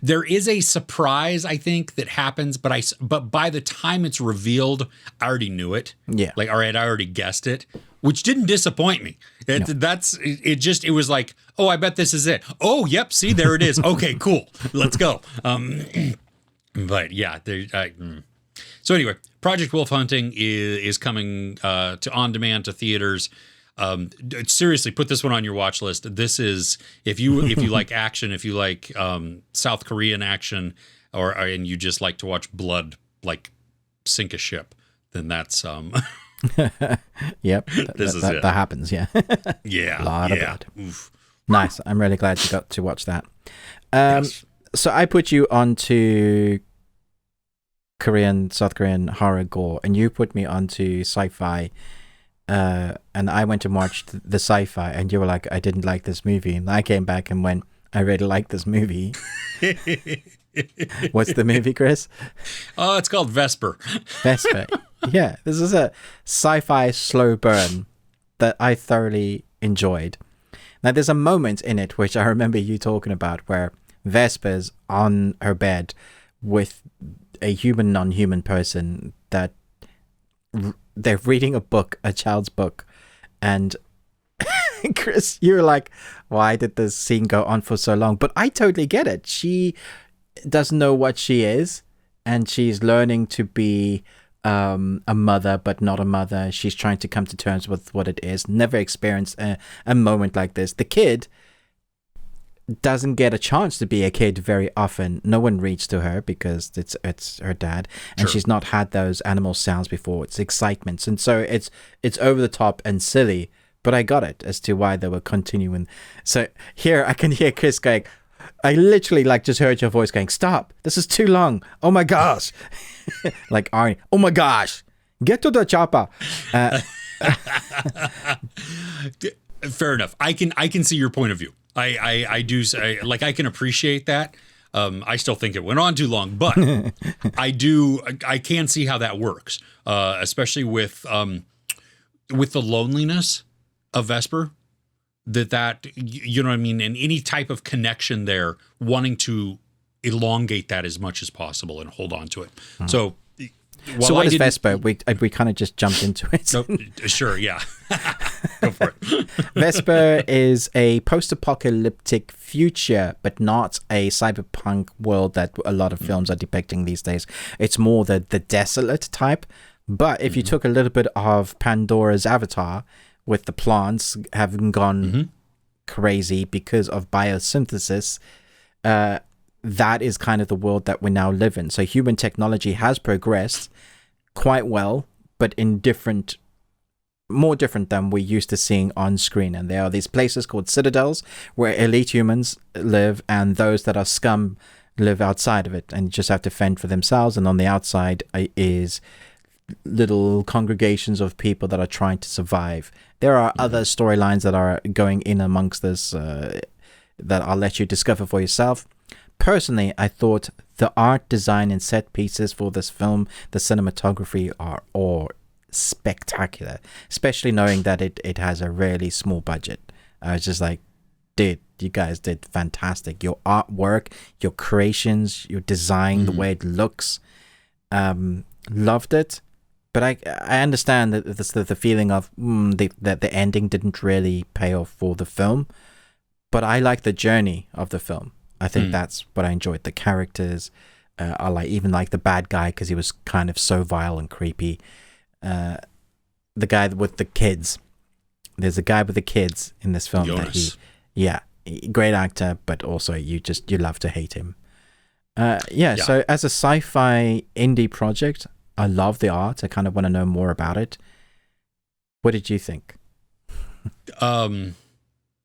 There is a surprise, I think, that happens, but by the time it's revealed, I already knew it. Yeah. Like, all right, I already guessed it, which didn't disappoint me. It was like, oh, I bet this is it. Oh, yep, see, there it is. Okay, cool. Let's go. But yeah, so anyway, Project Wolf Hunting is coming to on demand to theaters. Seriously, put this one on your watch list. This is if you like action, if you like South Korean action, and you just like to watch blood like sink a ship, then that's Yep. This is that happens. Yeah. Yeah. A lot of blood. Oof. Nice. I'm really glad you got to watch that. Yes. So I put you onto South Korean horror gore, and you put me onto sci-fi. And I went and watched the sci-fi, and you were like, I didn't like this movie. And I came back and went, I really like this movie. What's the movie, Chris? Oh, it's called Vesper. Vesper. Yeah, this is a sci-fi slow burn that I thoroughly enjoyed. Now, there's a moment in it which I remember you talking about where Vesper's on her bed with a human, non-human person that they're reading a book, a child's book, and Chris, you're like, why did this scene go on for so long? But I totally get it. She doesn't know what she is, and she's learning to be a mother, but not a mother. She's trying to come to terms with what it is. Never experienced a moment like this. The kid doesn't get a chance to be a kid very often. No one reads to her because it's her dad, and Sure. she's not had those animal sounds before. It's excitement, and so it's over the top and silly. But I got it as to why they were continuing. So here I can hear Chris going, I literally just heard your voice going, stop, this is too long. Oh my gosh. Like Arnie, oh my gosh, get to the chopper. Fair enough. I can see your point of view. I do say, like, I can appreciate that. I still think it went on too long, but I can see how that works. Especially with the loneliness of Vesper, that you know what I mean, and any type of connection there, wanting to elongate that as much as possible and hold on to it. So what is Vesper? We kind of just jumped into it. Nope, sure, yeah. Go for it. Vesper is a post-apocalyptic future, but not a cyberpunk world that a lot of films are depicting these days. It's more the desolate type. But if you took a little bit of Pandora's Avatar, with the plants having gone crazy because of biosynthesis, that is kind of the world that we now live in. So human technology has progressed quite well, but in more different than we're used to seeing on screen. And there are these places called citadels where elite humans live, and those that are scum live outside of it and just have to fend for themselves. And on the outside is little congregations of people that are trying to survive. There are other storylines that are going in amongst this that I'll let you discover for yourself. Personally, I thought the art design and set pieces for this film, the cinematography, are all spectacular, especially knowing that it has a really small budget. I was just like, dude, you guys did fantastic. Your artwork, your creations, your design, the way it looks, loved it. But I understand that the feeling of that the ending didn't really pay off for the film. But I like the journey of the film. I think that's what I enjoyed. The characters, I even like the bad guy because he was kind of so vile and creepy. The guy with the kids. There's a guy with the kids in this film. Jonas. Great actor, but also you love to hate him. So as a sci-fi indie project, I love the art. I kind of want to know more about it. What did you think? So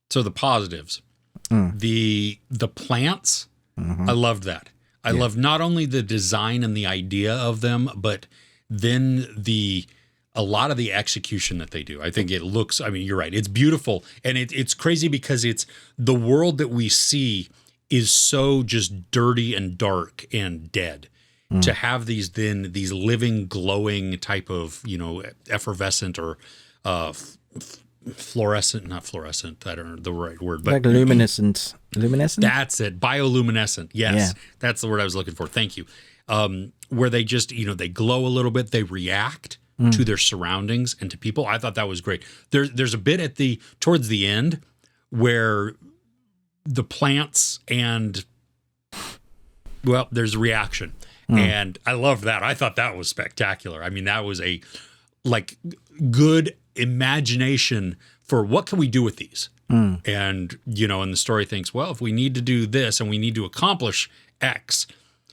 the positives, the plants, I loved that. I loved not only the design and the idea of them, but then a lot of the execution that they do. I think it looks, I mean, you're right. It's beautiful. And it's crazy because it's the world that we see is so just dirty and dark and dead. To have these living, glowing type of, effervescent or not fluorescent, I don't know the right word, but like luminescent. That's it. Bioluminescent. Yes. That's the word I was looking for. Thank you. Where they just, they glow a little bit. They react to their surroundings and to people. I thought that was great. There's a bit towards the end where the plants and, well, there's a reaction. And I loved that. I thought that was spectacular. I mean, that was a good imagination for what can we do with these? And, and the story thinks, well, if we need to do this and we need to accomplish X,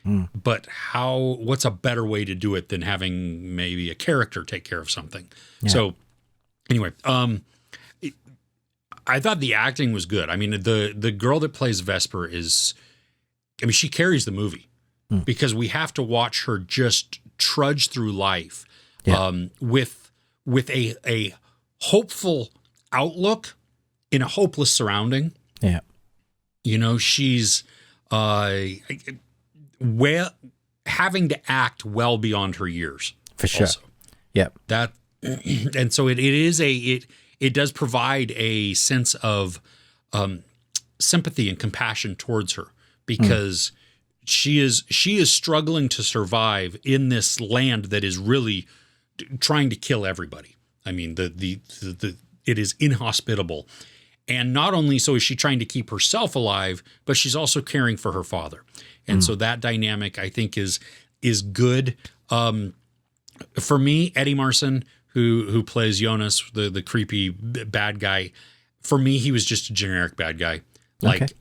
but what's a better way to do it than having maybe a character take care of something? Yeah. So anyway, I thought the acting was good. I mean, the girl that plays Vesper she carries the movie because we have to watch her just trudge through life with a hopeful outlook in a hopeless surrounding. Yeah. She's having to act well beyond her years. For sure. Also. Yep. And so it does provide a sense of sympathy and compassion towards her because she is struggling to survive in this land that is really trying to kill everybody. I mean, it is inhospitable. And not only so is she trying to keep herself alive, but she's also caring for her father. And so that dynamic, I think, is good. For me, Eddie Marsan, who plays Jonas, the creepy bad guy, for me, he was just a generic bad guy. Like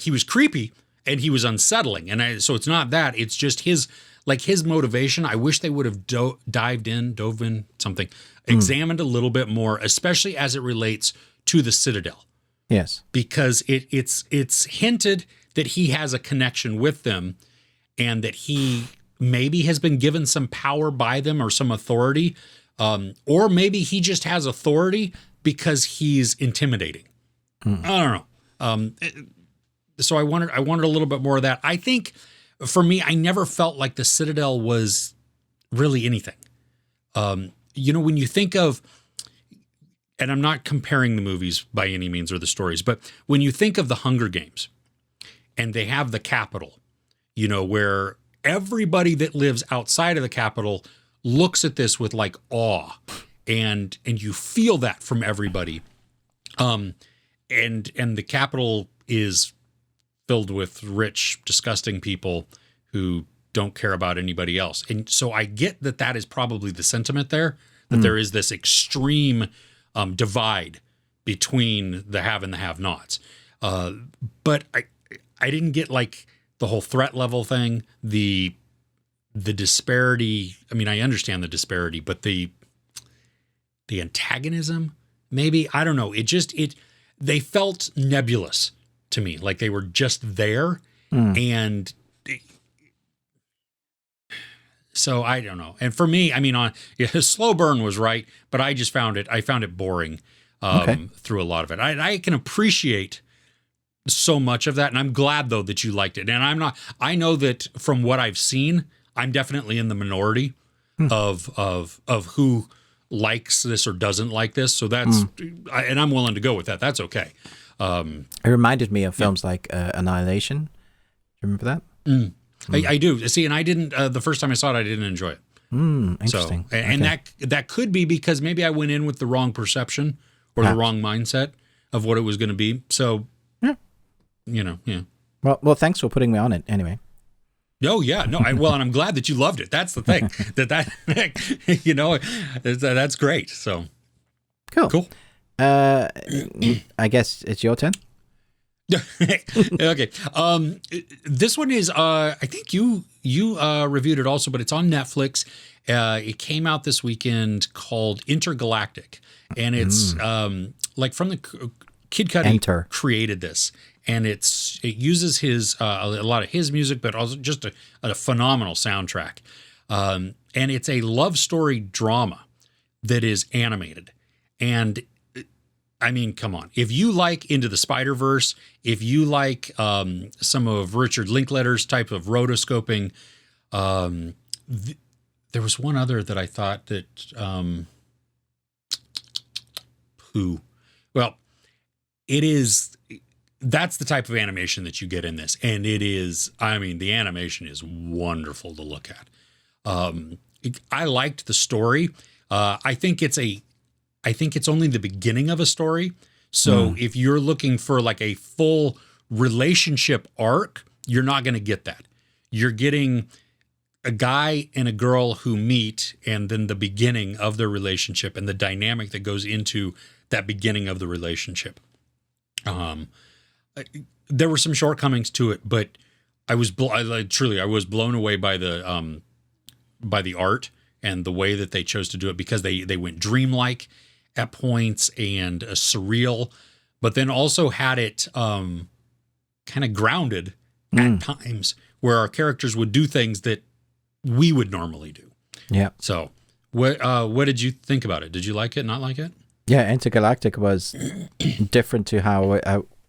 he was creepy and he was unsettling. And so it's not that. It's just his motivation. I wish they would have dove in, something, examined a little bit more, especially as it relates to the Citadel. Yes. Because it's hinted that he has a connection with them and that he maybe has been given some power by them or some authority, or maybe he just has authority because he's intimidating. I don't know. So I wanted a little bit more of that. I think for me, I never felt like the Citadel was really anything. When you think of, and I'm not comparing the movies by any means or the stories, but when you think of the Hunger Games and they have the Capitol, where everybody that lives outside of the Capitol looks at this with like awe and you feel that from everybody. And the Capitol is filled with rich, disgusting people who don't care about anybody else. And so I get that is probably the sentiment there, that there is this extreme divide between the have and the have-nots. But I didn't get like the whole threat level thing, the disparity. I mean, I understand the disparity, but the antagonism, maybe, I don't know. They felt nebulous to me, like they were just there. And so I don't know. And for me, I mean, slow burn was right, but I just found it boring through a lot of it. I can appreciate so much of that. And I'm glad though that you liked it. And I know that from what I've seen, I'm definitely in the minority of who likes this or doesn't like this. So that's, and I'm willing to go with that. That's okay. It reminded me of films like Annihilation. Do you remember that? I do. See, and I didn't, the first time I saw it, I didn't enjoy it. Interesting. So, and that could be because maybe I went in with the wrong perception or the wrong mindset of what it was going to be. So, yeah. Well, thanks for putting me on it anyway. Oh yeah, no. And I'm glad that you loved it. That's the thing. That's great. So cool. I guess it's your turn. Okay. This one is I think you reviewed it also, but it's on Netflix. It came out this weekend called Intergalactic, and it's like from the Kid Cudi created this, and it uses his a lot of his music, but also just a phenomenal soundtrack. And it's a love story drama that is animated, and I mean, come on. If you like Into the Spider-Verse, if you like some of Richard Linklater's type of rotoscoping, there was one other that I thought that who, well, it is, that's the type of animation that you get in this. And it is, I mean, the animation is wonderful to look at. I liked the story. I think it's only the beginning of a story. So if you're looking for like a full relationship arc, you're not going to get that. You're getting a guy and a girl who meet, and then the beginning of their relationship and the dynamic that goes into that beginning of the relationship. There were some shortcomings to it, but I was blown away by the art and the way that they chose to do it, because they went dreamlike at points and surreal, but then also had it kind of grounded at times, where our characters would do things that we would normally do. Yeah. So what did you think about it? Did you like it, not like it? Yeah, Intergalactic was different to how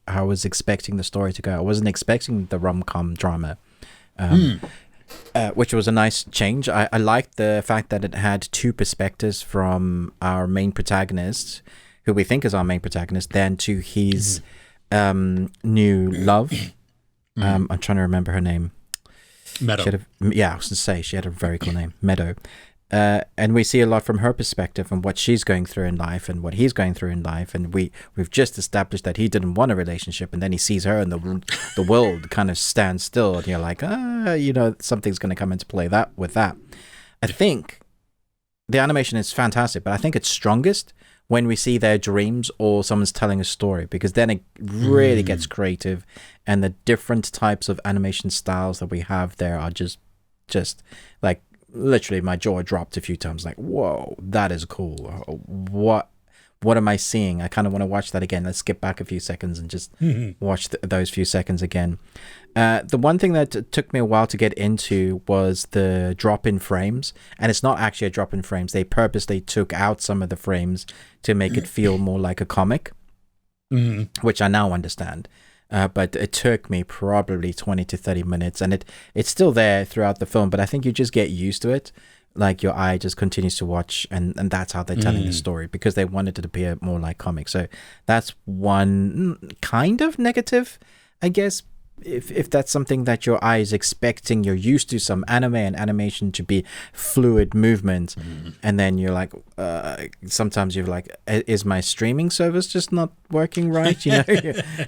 I was expecting the story to go. I wasn't expecting the rom-com drama, which was a nice change. I liked the fact that it had two perspectives from our main protagonist, who we think is our main protagonist, then to his new love. I'm trying to remember her name. Meadow. I was going to say, she had a very cool name, Meadow. And we see a lot from her perspective and what she's going through in life and what he's going through in life. And we've just established that he didn't want a relationship, and then he sees her and the world kind of stands still, and you're like, something's going to come into play with that. I think the animation is fantastic, but I think it's strongest when we see their dreams or someone's telling a story, because then it really gets creative, and the different types of animation styles that we have there are just like, literally my jaw dropped a few times, like, whoa, that is cool. What am I seeing? I kind of want to watch that again. Let's skip back a few seconds and just watch those few seconds again. The one thing that took me a while to get into was the drop in frames, and it's not actually a drop in frames. They purposely took out some of the frames to make it feel more like a comic, which I now understand. But it took me probably 20 to 30 minutes, and it's still there throughout the film, but I think you just get used to it. Like, your eye just continues to watch, and that's how they're telling the story, because they wanted it to appear more like comics. So that's one kind of negative, I guess. If that's something that your eye is expecting, you're used to some anime and animation to be fluid movement, and then you're like, sometimes you're like, is my streaming service just not working right? You know,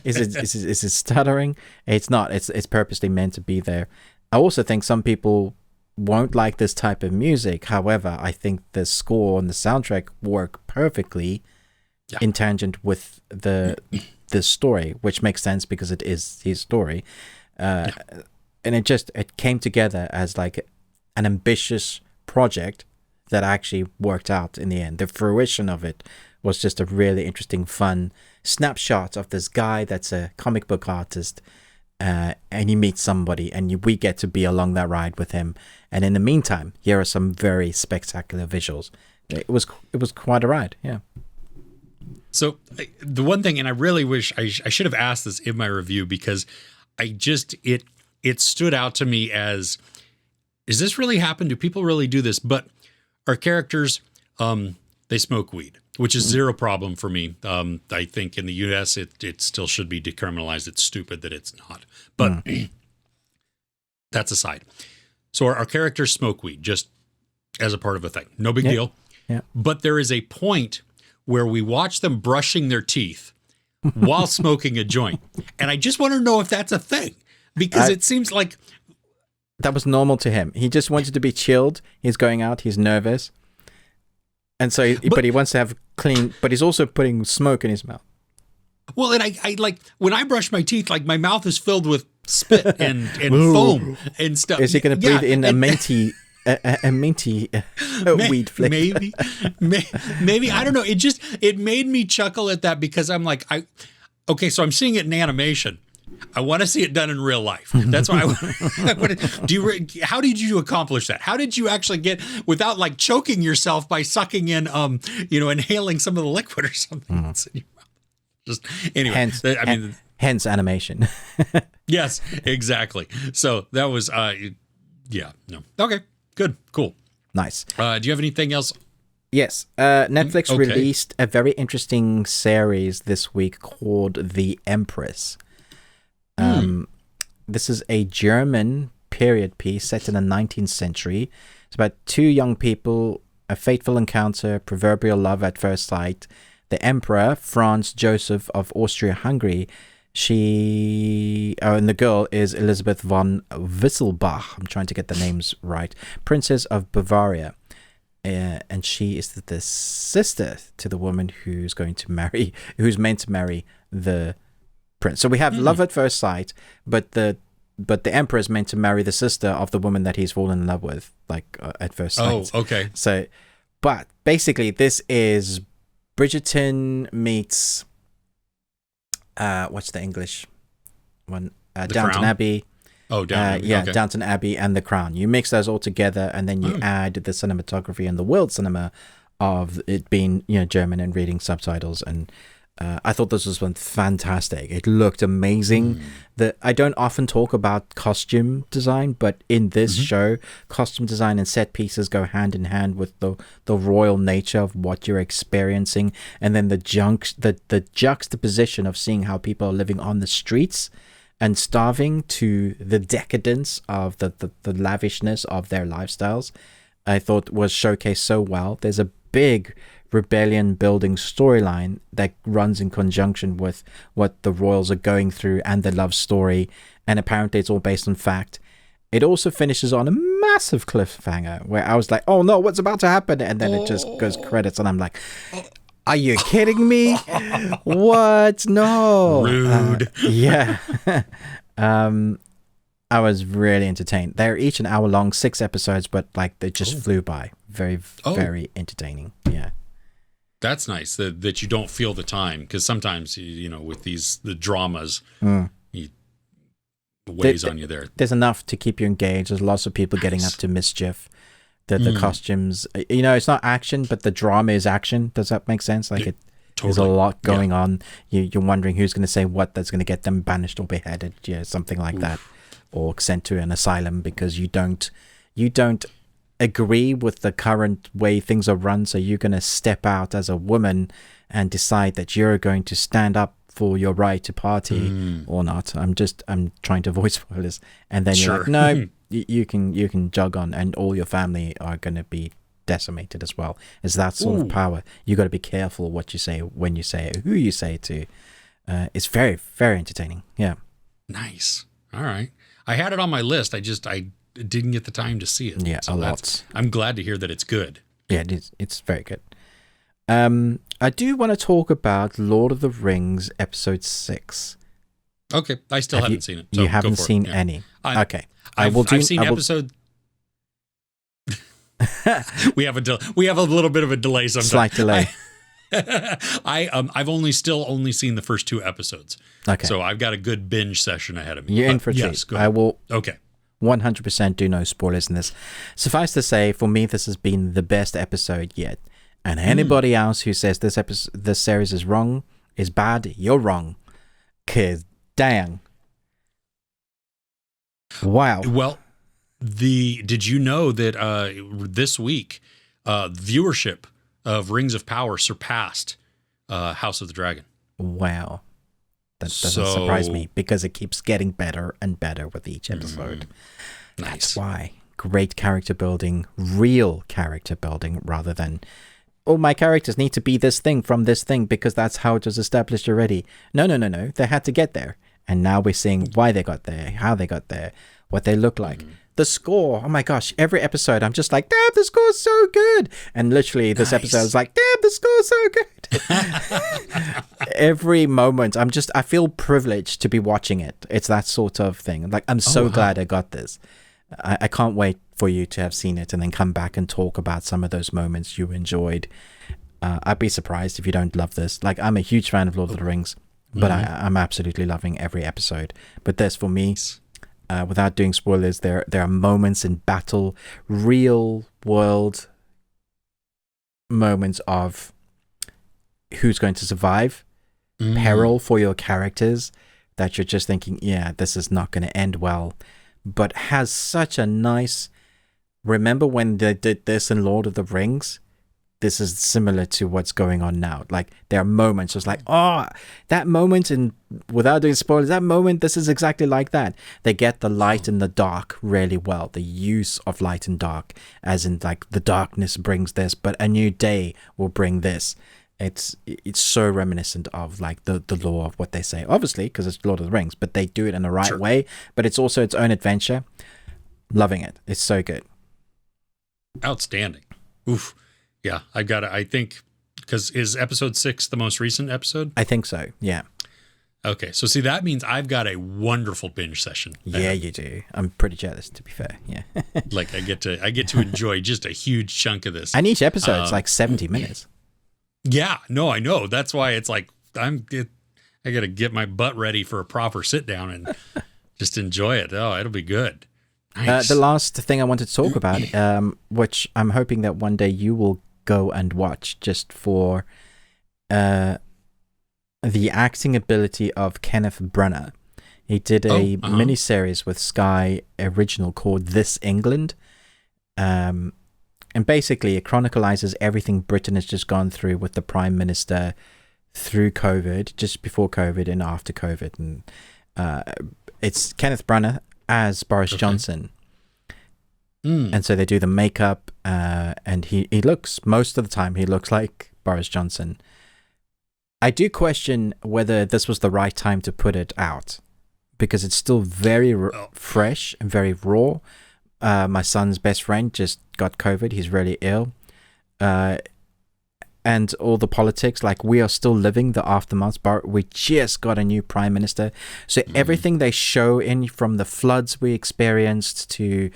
is it stuttering? It's not. It's purposely meant to be there. I also think some people won't like this type of music. However, I think the score and the soundtrack work perfectly in tangent with the story, which makes sense because it is his story, and it came together as like an ambitious project that actually worked out in the end. The fruition of it was just a really interesting, fun snapshot of this guy that's a comic book artist, and he meets somebody, and we get to be along that ride with him. And in the meantime, here are some very spectacular visuals. It was quite a ride, yeah. So the one thing, and I really wish I should have asked this in my review, because it stood out to me as, is this really happen? Do people really do this? But our characters, they smoke weed, which is zero problem for me. I think in the US, it still should be decriminalized. It's stupid that it's not. But that's aside. So our characters smoke weed just as a part of a thing. No big deal. Yeah. But there is a point where we watch them brushing their teeth while smoking a joint. And I just want to know if that's a thing, because it seems like that was normal to him. He just wanted to be chilled. He's going out. He's nervous. And so, but he wants to have clean, but he's also putting smoke in his mouth. Well, and I like, when I brush my teeth, like, my mouth is filled with spit and foam and stuff. Is he going to breathe in a minty weed flavor? Maybe I don't know. It made me chuckle at that, because I'm like, okay, so I'm seeing it in animation. I want to see it done in real life. That's why how did you accomplish that? How did you actually get, without like choking yourself by sucking in, inhaling some of the liquid or something that's in your mouth? Just anyway. Hence animation. Yes, exactly. So that was, okay, good, cool. Nice. Do you have anything else Yes, Netflix Okay. released a very interesting series this week called The Empress. This is a German period piece set in the 19th century. It's about two young people, a fateful encounter, proverbial love at first sight. The Emperor, Franz Joseph of Austria-Hungary, and the girl is Elizabeth von Wisselbach. I'm trying to get the names right. Princess of Bavaria. And she is the sister to the woman who's meant to marry the prince. So we have love at first sight, but the emperor is meant to marry the sister of the woman that he's fallen in love with, like at first sight. Oh, okay. So, but basically, this is Bridgerton meets what's the English one? Downton Crown? Abbey. Oh, Downton Abbey. Okay. Downton Abbey and The Crown. You mix those all together, and then you add the cinematography and the world cinema of it being, German and reading subtitles. And I thought this was one fantastic. It looked amazing. I don't often talk about costume design, but in this show, costume design and set pieces go hand in hand with the royal nature of what you're experiencing, and then the juxtaposition of seeing how people are living on the streets and starving to the decadence of the lavishness of their lifestyles, I thought was showcased so well. There's a big rebellion building storyline that runs in conjunction with what the royals are going through and the love story, and apparently it's all based on fact. It also finishes on a massive cliffhanger where I was like, oh no, what's about to happen? And then it just goes credits, and I'm like, are you kidding me? What? No. Rude. Yeah. I was really entertained. They're each an hour long, 6 episodes, but like they just flew by. Very, very entertaining. Yeah. That's nice that you don't feel the time, because sometimes, with the dramas, it weighs on you there. There's enough to keep you engaged. There's lots of people getting up to mischief. The costumes, it's not action, but the drama is action. Does that make sense? Like there's a lot going on. You're wondering who's going to say what that's going to get them banished or beheaded, something like that, or sent to an asylum because you don't agree with the current way things are run. So you're going to step out as a woman and decide that you're going to stand up for your right to party or not. I'm trying to avoid spoilers, and then you're like, no. You can jog on, and all your family are going to be decimated as well. It's that sort of power. You got to be careful what you say, when you say it, who you say it to. It's very, very entertaining. Yeah. Nice. All right. I had it on my list. I didn't get the time to see it. Yeah, so a lot. I'm glad to hear that it's good. Yeah, it is. It's very good. I do want to talk about Lord of the Rings Episode 6. Okay. I still haven't seen it. So you haven't seen any? Okay. I've seen episode. we have a little bit of a delay sometimes. Slight delay. I've only seen the first 2 episodes. Okay. So I've got a good binge session ahead of me. You're in for a treat. I will. Okay. 100% do no spoilers in this. Suffice to say, for me, this has been the best episode yet. And anybody else who says this series is wrong, is bad, you're wrong. 'Cause dang. Wow. Well, did you know that this week viewership of Rings of Power surpassed House of the Dragon? Wow. That doesn't surprise me, because it keeps getting better and better with each episode. Nice. That's why. Great character building, real character building, rather than, oh, my characters need to be this thing from this thing because that's how it was established already. No. They had to get there. And now we're seeing why they got there, how they got there, what they look like. The score, oh my gosh, every episode I'm just like, damn, the score's so good. And literally this episode is like, damn, the score's so good. Every moment I feel privileged to be watching it. It's that sort of thing. Like, I'm so glad I got this. I can't wait for you to have seen it and then come back and talk about some of those moments you enjoyed. I'd be surprised if you don't love this. Like, I'm a huge fan of Lord of the Rings, but I'm absolutely loving every episode. But this, for me, without doing spoilers, there are moments in battle, real world moments of who's going to survive, peril for your characters, that you're just thinking, yeah, this is not going to end well, but has such a nice, remember when they did this in Lord of the Rings? this is similar to what's going on now. Like, there are moments it's like, oh, that moment, and without doing spoilers, that moment, this is exactly like that. They get the light and the dark really well. The use of light and dark, as in like the darkness brings this, but a new day will bring this. It's so reminiscent of like the lore of what they say, obviously, because it's Lord of the Rings, but they do it in the right way. But it's also its own adventure. Loving it. It's so good. Outstanding. Oof. Yeah, I think, because is episode 6 the most recent episode? I think so, yeah. Okay, so see, that means I've got a wonderful binge session. Yeah, you do. I'm pretty jealous, to be fair, yeah. Like, I get to enjoy just a huge chunk of this. And each episode's like 70 minutes. Yeah, no, I know. That's why it's like, I got to get my butt ready for a proper sit down and just enjoy it. Oh, it'll be good. Nice. The last thing I wanted to talk about, which I'm hoping that one day you will go and watch, just for the acting ability of Kenneth Branagh. He did a miniseries with Sky Original called This England. And basically it chronicalizes everything Britain has just gone through with the Prime Minister through COVID, just before COVID and after COVID. And it's Kenneth Branagh as Boris Johnson. And so they do the makeup, and he looks, most of the time, he looks like Boris Johnson. I do question whether this was the right time to put it out, because it's still very fresh and very raw. My son's best friend just got COVID. He's really ill. And all the politics, like, we are still living the aftermath, but we just got a new prime minister. So everything they show in, from the floods we experienced to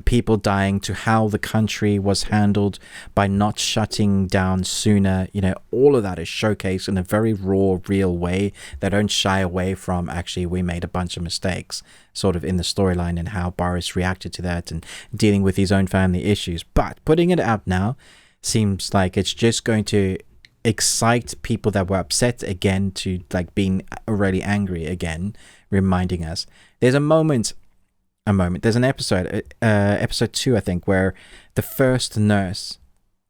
people dying, to how the country was handled by not shutting down sooner, you know, all of that is showcased in a very raw, real way. They don't shy away from, actually, we made a bunch of mistakes, sort of in the storyline, and how Boris reacted to that and dealing with his own family issues. But putting it out now seems like it's just going to excite people that were upset again to like being already angry again, reminding us. There's there's an episode, episode 2, I think, where the first nurse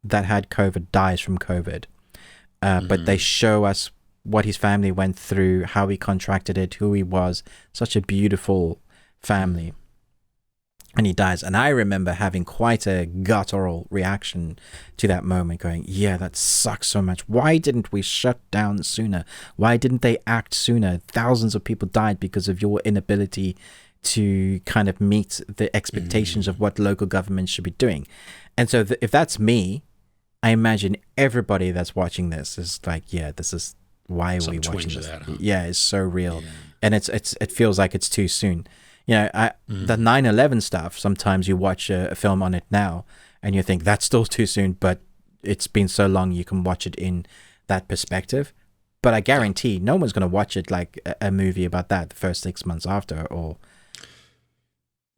that had COVID dies from COVID. But they show us what his family went through, how he contracted it, who he was. Such a beautiful family. And he dies. And I remember having quite a guttural reaction to that moment, going, yeah, that sucks so much. Why didn't we shut down sooner? Why didn't they act sooner? Thousands of people died because of your inability to kind of meet the expectations of what local governments should be doing. And so if that's me, I imagine everybody that's watching this is like, yeah, this is why are we watching this? That, huh? Yeah, it's so real. Yeah. And it feels like it's too soon. You know, the 9/11 stuff, sometimes you watch a film on it now and you think that's still too soon, but it's been so long you can watch it in that perspective. But I guarantee no one's going to watch it like a movie about that the first 6 months after, or...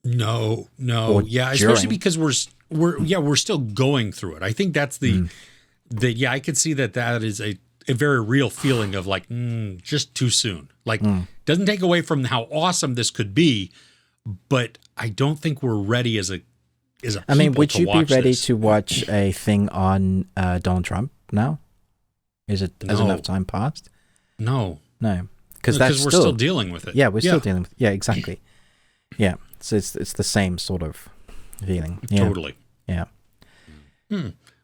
No. Yeah, especially because we're still going through it. I think that's I could see that is a very real feeling of like, just too soon. Like, doesn't take away from how awesome this could be, but I don't think we're ready as a people. I mean, would you be ready to watch a thing on Donald Trump now? Has enough time passed? No, because we're still dealing with it. Yeah, we're still dealing with. Yeah, exactly. Yeah, so it's the same sort of feeling. Yeah. Totally. Yeah.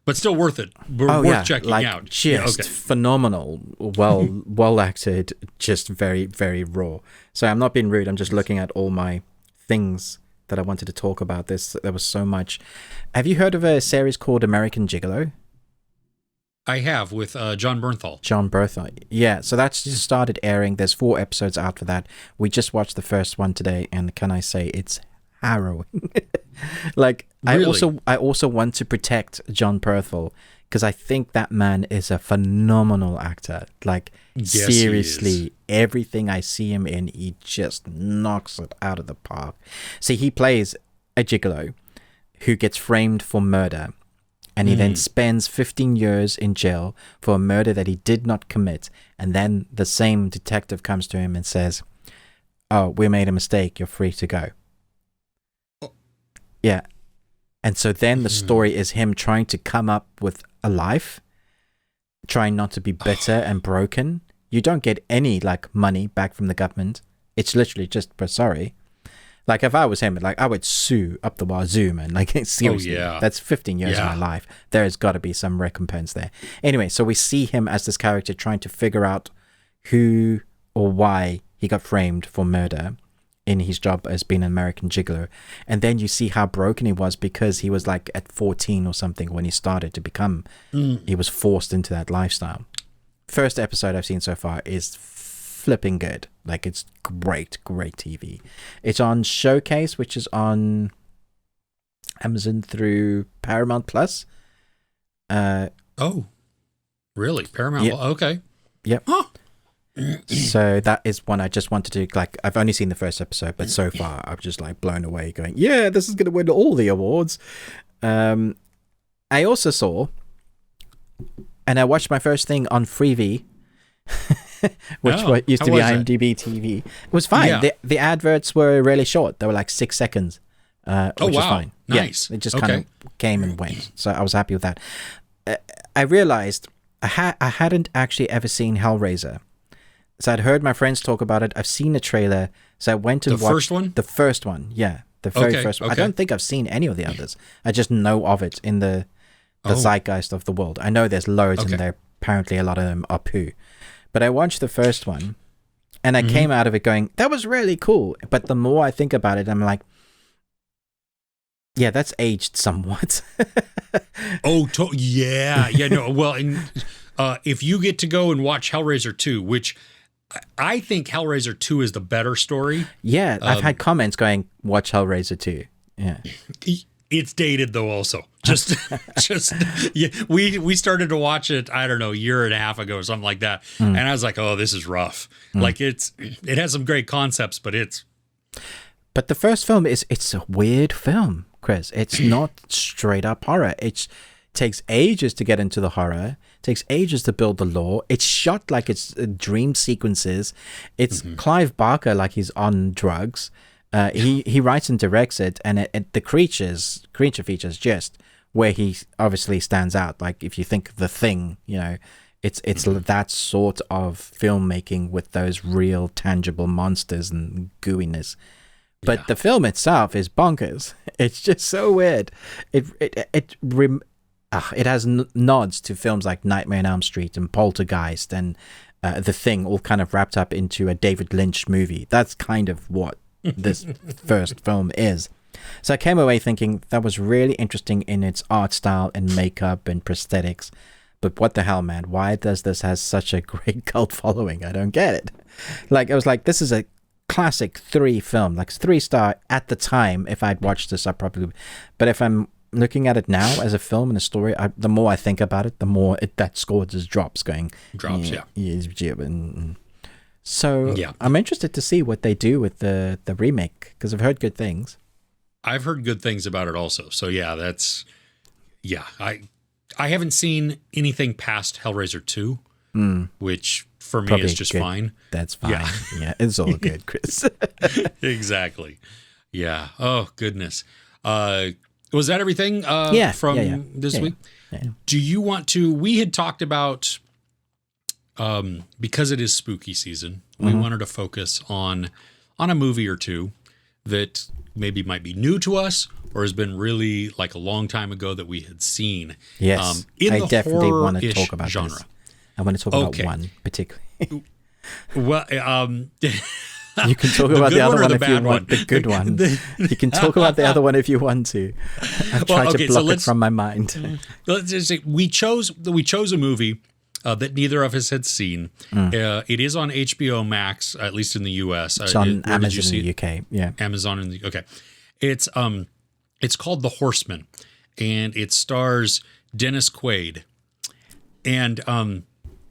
But still worth it. Worth checking out. Just phenomenal. Well acted. Just very, very raw. So I'm not being rude. I'm just looking at all my things that I wanted to talk about. There was so much. Have you heard of a series called American Gigolo? I have, with John Bernthal. John Bernthal. Yeah, so that's just started airing. There's 4 episodes out for that. We just watched the first one today, and can I say it's harrowing. Like, really? I also want to protect John Bernthal, because I think that man is a phenomenal actor. Like, yes, seriously, everything I see him in, he just knocks it out of the park. See, he plays a gigolo who gets framed for murder, and he then spends 15 years in jail for a murder that he did not commit. And then the same detective comes to him and says, "Oh, we made a mistake. You're free to go." Yeah. And so then the story is him trying to come up with a life, trying not to be bitter and broken. You don't get any like money back from the government. It's literally just, sorry. Like if I was him, like I would sue up the wazoo, man. Like seriously, that's 15 years of my life. There's got to be some recompense there. Anyway, so we see him as this character trying to figure out who or why he got framed for murder in his job as being an American gigolo. And then you see how broken he was because he was like at 14 or something when he started to become, he was forced into that lifestyle. First episode I've seen so far is flipping good. Like it's great TV. It's on Showcase, which is on Amazon through Paramount Plus. Oh, really? Paramount? Yep. Okay. Yep. Huh. So that is one I just wanted to, like, I've only seen the first episode, but so far I'm just like blown away going, yeah, this is going to win all the awards. I also saw, and I watched my first thing on Freevee, which used to be IMDb TV. It was fine. Yeah. The adverts were really short. They were like 6 seconds, which is fine. Nice. Yeah, it just kind of came and went. So I was happy with that. I realized I hadn't actually ever seen Hellraiser. So I'd heard my friends talk about it. I've seen the trailer. So I went to watch... The first one? The first one, yeah. The very first one. I don't think I've seen any of the others. I just know of it in the zeitgeist of the world. I know there's loads and there apparently a lot of them are poo. But I watched the first one and I came out of it going, that was really cool. But the more I think about it, I'm like, yeah, that's aged somewhat. Yeah. No, well, and, if you get to go and watch Hellraiser 2, which I think Hellraiser 2 is the better story. Yeah, I've had comments going, watch Hellraiser 2. Yeah. It's dated though also. Just yeah, we started to watch it, I don't know, a year and a half ago or something like that. And I was like, oh, this is rough. Like it has some great concepts, but But the first film it's a weird film, Chris. It's not straight up horror. It takes ages to get into the horror. It takes ages to build the lore. It's shot like it's dream sequences. It's Clive Barker like he's on drugs. He writes and directs it, and the creature features just where he obviously stands out. Like if you think The Thing, you know, it's that sort of filmmaking with those real tangible monsters and gooiness. But the film itself is bonkers. It's just so weird. It has nods to films like Nightmare on Elm Street and Poltergeist and The Thing, all kind of wrapped up into a David Lynch movie. That's kind of what this first film is. So I came away thinking that was really interesting in its art style and makeup and prosthetics. But what the hell, man? Why does this has such a great cult following? I don't get it. Like, I was like, this is a classic 3 film, like 3-star at the time. If I'd watched this, I probably would. But if I'm looking at it now as a film and a story, the more I think about it, the more that score just drops. So I'm interested to see what they do with the remake, because I've heard good things. I've heard good things about it also. So I haven't seen anything past Hellraiser 2, which for me is just fine. That's fine. Yeah, it's all good, Chris. Exactly. Yeah. Oh, goodness. Was that everything from this week? Yeah. Do you want to... We had talked about... because it is spooky season, we wanted to focus on a movie or two that maybe might be new to us or has been really like a long time ago that we had seen. Yes, I definitely want to talk about genre. This. I want to talk about one particularly. Well, you can talk about the other one if you want. The good one. You can talk about the other one if you want to. I've tried to block it from my mind. Let's just say we chose a movie that neither of us had seen. It is on HBO Max, at least in the US. It's on Amazon in the UK. Yeah, Amazon in the okay. It's called The Horseman, and it stars Dennis Quaid. And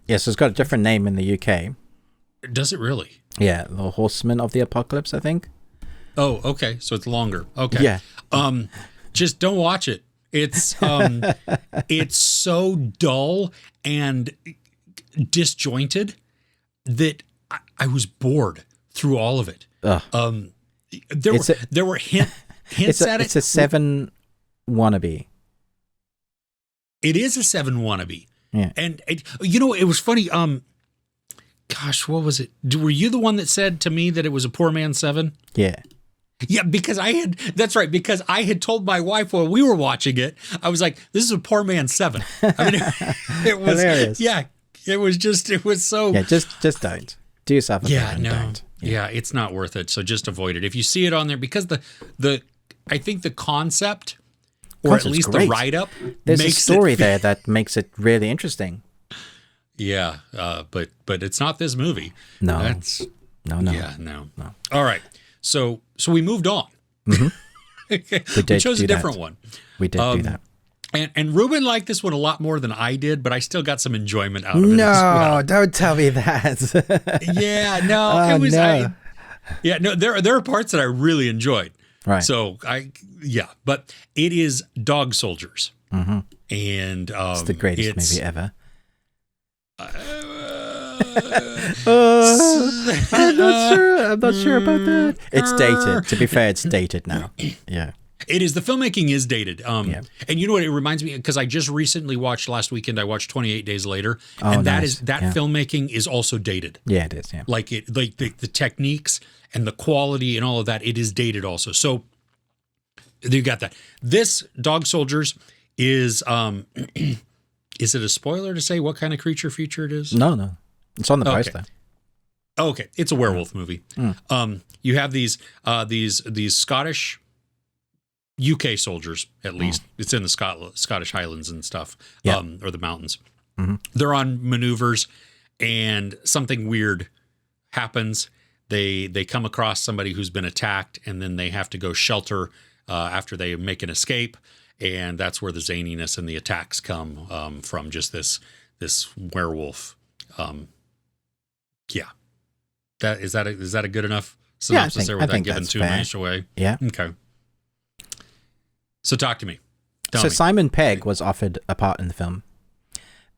yes, it's got a different name in the UK. Does it really? Yeah, The Horseman of the Apocalypse, I think. Oh, okay. So it's longer. Okay. Yeah. Just don't watch it. It's it's so dull and disjointed that I was bored through all of it. There were hints at it. It's a 7 wannabe. It is a 7 wannabe. Yeah. And you know, it was funny. Gosh, what was it? Were you the one that said to me that it was a poor man's 7? Yeah. Yeah, because that's right, because I had told my wife while we were watching it, I was like, this is a poor man's 7. I mean, it was hilarious. Yeah, it was so. Yeah, just don't. Do yourself a favor and don't. Yeah, it's not worth it. So just avoid it. If you see it on there, because I think the concept, or at least great. the write-up, there's makes a story there that makes it really interesting. Yeah, but it's not this movie. No. No. Yeah, no. All right. So we moved on. Mm-hmm. We chose a different one. We did do that. And Ruben liked this one a lot more than I did, but I still got some enjoyment out of it. No, as well. don't tell me that. Yeah, no, it was. No. There are parts that I really enjoyed. Right. So but it is Dog Soldiers, mm-hmm. and it's the greatest movie ever. I'm not sure about that. It's dated. To be fair, it's dated now. Yeah. It is. The filmmaking is dated. And you know what? It reminds me, because I just recently watched last weekend, I watched 28 Days Later. And that filmmaking is also dated. Yeah, it is. Yeah. Like the techniques and the quality and all of that, it is dated also. So you got that. This Dog Soldiers is is it a spoiler to say what kind of creature feature it is? No. It's on the poster. Okay. It's a werewolf movie. You have these Scottish, UK soldiers, at least. It's in the Scottish Highlands and stuff, or the mountains. Mm-hmm. They're on maneuvers, and something weird happens. They come across somebody who's been attacked, and then they have to go shelter after they make an escape, and that's where the zaniness and the attacks come from. Just this werewolf. Is that a good enough synopsis there without giving too much away? Yeah. Okay. So talk to me. Simon Pegg was offered a part in the film,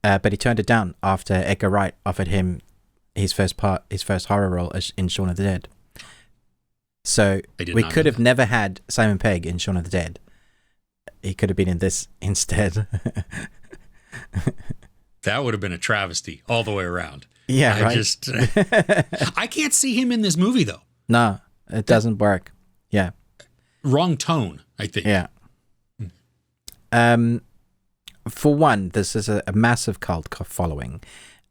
but he turned it down after Edgar Wright offered him his first horror role in Shaun of the Dead. So we could have never had Simon Pegg in Shaun of the Dead. He could have been in this instead. That would have been a travesty all the way around. Yeah, right. I can't see him in this movie though. No, it doesn't work. Yeah. Wrong tone, I think. Yeah. For one, this is a massive cult following.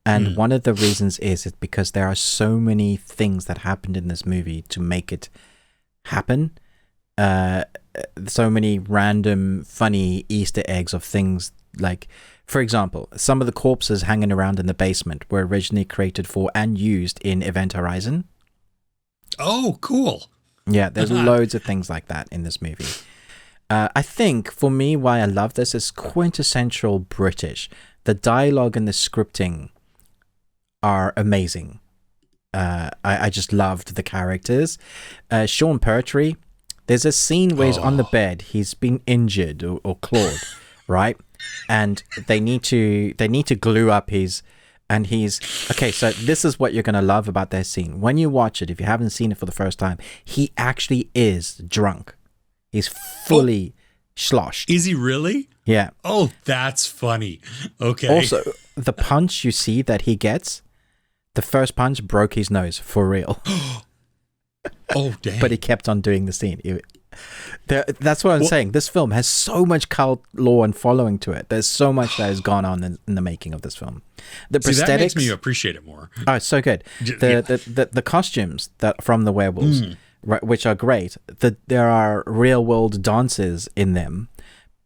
And one of the reasons is because there are so many things that happened in this movie to make it happen. So many random, funny Easter eggs of things like, for example, some of the corpses hanging around in the basement were originally created for and used in Event Horizon. Oh, cool. Yeah, there's loads of things like that in this movie. I think, for me, why I love this is quintessential British. The dialogue and the scripting are amazing. I just loved the characters. Sean Pertwee, there's a scene where he's on the bed. He's been injured or clawed, right? And they need to glue up okay, so this is what you're going to love about their scene. When you watch it, if you haven't seen it for the first time, he actually is drunk. He's fully sloshed. Is he really? Yeah. Oh, that's funny. Okay. Also, the punch you see that he gets, the first punch broke his nose for real. Oh, damn. But he kept on doing the scene. That's what I'm saying. This film has so much cult lore and following to it. There's so much that has gone on in the making of this film. The prosthetics, that makes me appreciate it more. Oh, it's so good. The costumes that from the werewolves, right, which are great. There are real world dances in them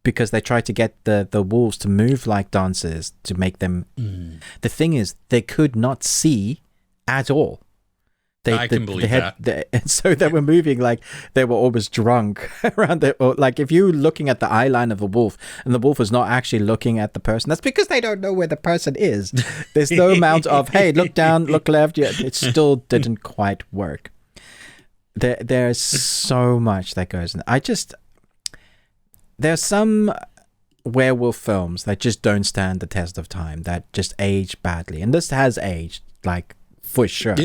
because they try to get the wolves to move like dancers to make them. The thing is, they could not see at all. I can believe that. So they were moving like they were always drunk around it. Like if you're looking at the eye line of the wolf and the wolf was not actually looking at the person, that's because they don't know where the person is. There's no amount of, hey, look down, look left. Yeah, it still didn't quite work. There's so much that goes in. There's some werewolf films that just don't stand the test of time, that just age badly. And this has aged, like, for sure.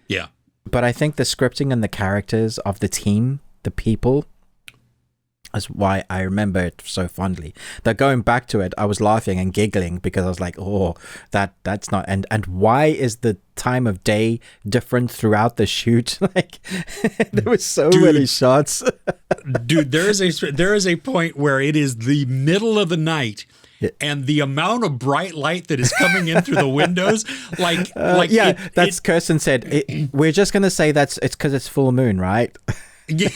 Yeah. But I think the scripting and the characters of the team, the people, That's why I remember it so fondly. That going back to it, I was laughing and giggling because I was like, "Oh, that's not." And why is the time of day different throughout the shoot? Like, there was so many shots. Dude, there is a point where it is the middle of the night. And the amount of bright light that is coming in through the windows, that's Kirsten said. We're just gonna say it's because it's full moon, right? Yeah,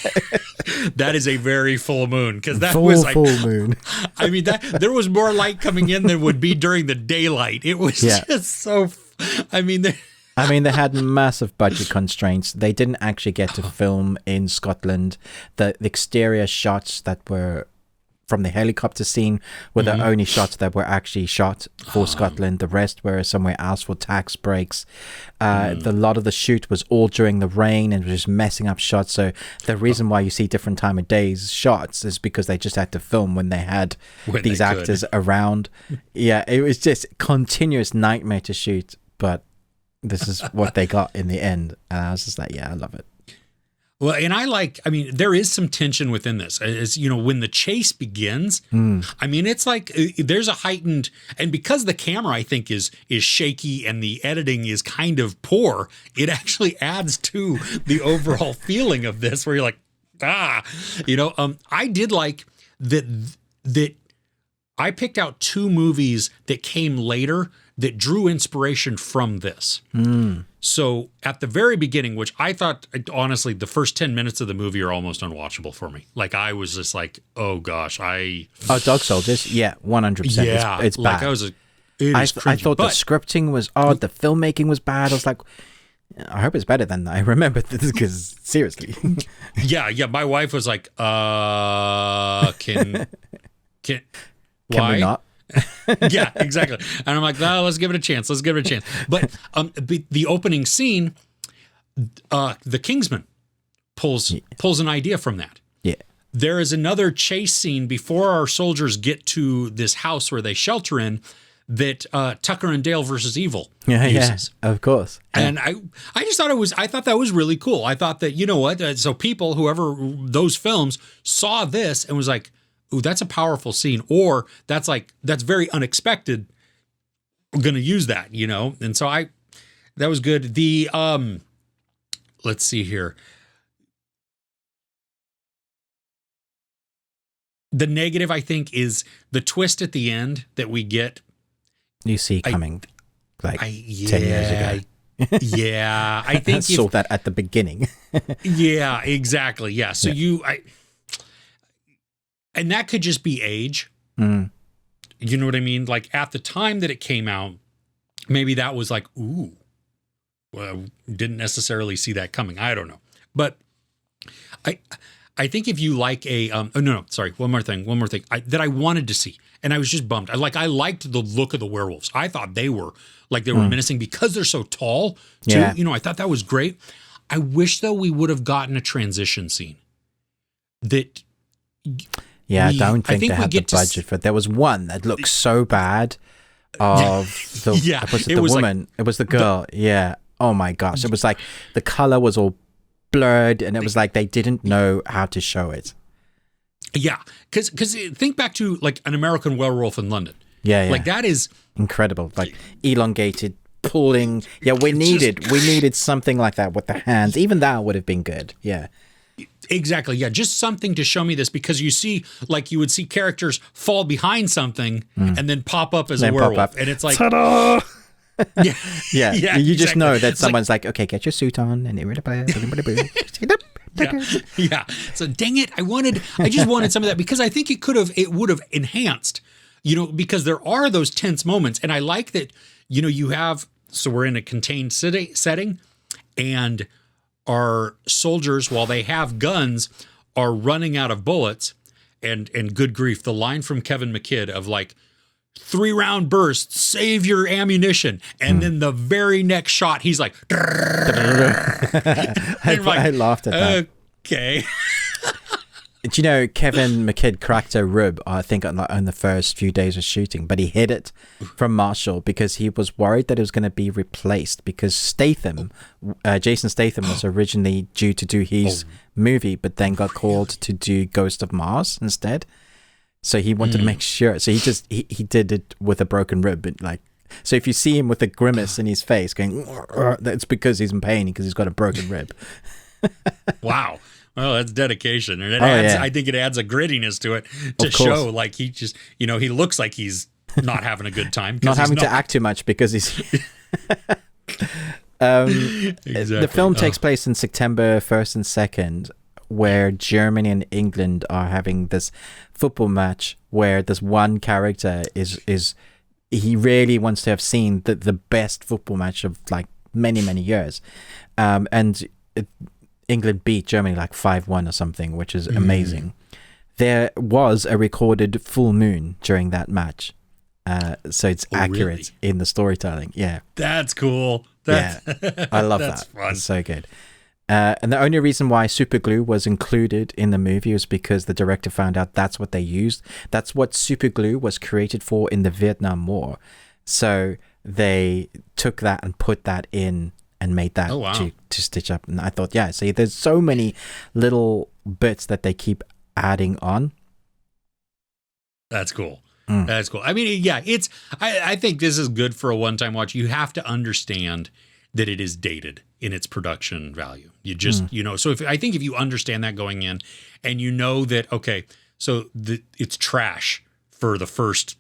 that is a very full moon, because that full, was like full moon. I mean, there was more light coming in than would be during the daylight. It was just so. I mean, they had massive budget constraints. They didn't actually get to film in Scotland. The exterior shots that were from the helicopter scene were the only shots that were actually shot for Scotland. The rest were somewhere else for tax breaks. The lot of the shoot was all during the rain and was just messing up shots. So the reason why you see different time of days shots is because they just had to film when they had these actors around. Yeah, it was just continuous nightmare to shoot, but this is what they got in the end. And I was just like, yeah, I love it. Well, and there is some tension within this. As you know, when the chase begins, I mean, it's like there's a heightened, and because the camera, I think, is shaky and the editing is kind of poor, it actually adds to the overall feeling of this, where you're like, I did like that I picked out two movies that came later that drew inspiration from this. So at the very beginning, which I thought, honestly, the first 10 minutes of the movie are almost unwatchable for me. Like, I was just like, oh gosh, Dog Soldiers? Yeah, 100%. Yeah, it's bad. I thought the scripting was odd, the filmmaking was bad. I was like, I hope it's better than I remember this, because seriously. Yeah, my wife was like, can why? We not? Yeah, exactly. And I'm like, no, let's give it a chance. But the opening scene, the Kingsman pulls an idea from that. Yeah. There is another chase scene before our soldiers get to this house where they shelter in that Tucker and Dale versus Evil uses. Yeah, of course. And I just thought I thought that was really cool. I thought that, you know what? So people, whoever those films saw this and was like, ooh, that's a powerful scene, or that's very unexpected. We're going to use that, you know? And so that was good. The, let's see here. The negative, I think, is the twist at the end that we get. You see coming 10 years ago. Yeah. I think saw that at the beginning. Yeah, exactly. Yeah. So and that could just be age. You know what I mean? Like, at the time that it came out, maybe that was like, ooh, well, didn't necessarily see that coming. I don't know. But I think if you like one more thing that I wanted to see, and I was just bummed. I liked the look of the werewolves. I thought they were menacing because they're so tall too. Yeah. You know, I thought that was great. I wish, though, we would have gotten a transition scene that. Yeah, I don't think they had the budget for it. There was one that looked so bad of the woman. It was the girl. Yeah. Oh my gosh. It was like the color was all blurred, and it was like they didn't know how to show it. Yeah. Because think back to like An American Werewolf in London. Yeah. Like, that is incredible. Like elongated, pulling. Yeah, we needed something like that with the hands. Even that would have been good. Yeah. Exactly. Yeah. Just something to show me this, because you would see characters fall behind something and then pop up as a werewolf. And it's like, ta-da! Yeah. You just know that someone's like, okay, get your suit on. And yeah. So dang it. I just wanted some of that, because I think it would have enhanced, you know, because there are those tense moments. And I like that, you know, so we're in a contained setting, and our soldiers, while they have guns, are running out of bullets, and good grief, the line from Kevin McKidd of like 3-round bursts, save your ammunition, and then the very next shot, he's like, I laughed at that. Okay. Do you know Kevin McKidd cracked a rib, I think, on the first few days of shooting, but he hid it from Marshall because he was worried that it was going to be replaced because Jason Statham was originally due to do his movie, but then got called to do Ghost of Mars instead. So he wanted to make sure. So he did it with a broken rib, but like. So if you see him with a grimace in his face going, that's because he's in pain because he's got a broken rib. Wow. Well, that's dedication. And I think it adds a grittiness to it to show like he just, he looks like he's not having a good time. Not having to act too much because he's... Exactly. The film takes place in September 1st and 2nd, where Germany and England are having this football match where this one character is he really wants to have seen the best football match of like many, many years. England beat Germany like 5-1 or something, which is amazing. There was a recorded full moon during that match. So it's accurate in the storytelling. Yeah. That's cool. I love that. Fun. It's so good. And the only reason why super glue was included in the movie was because the director found out that's what they used. That's what super glue was created for in the Vietnam War. So they took that and put that in and made that to stitch up. And I thought, see, there's so many little bits that they keep adding on. That's cool. That's cool. I mean, I think this is good for a one-time watch. You have to understand that it is dated in its production value. You just, so I think if you understand that going in and you know that, okay, so it's trash for the first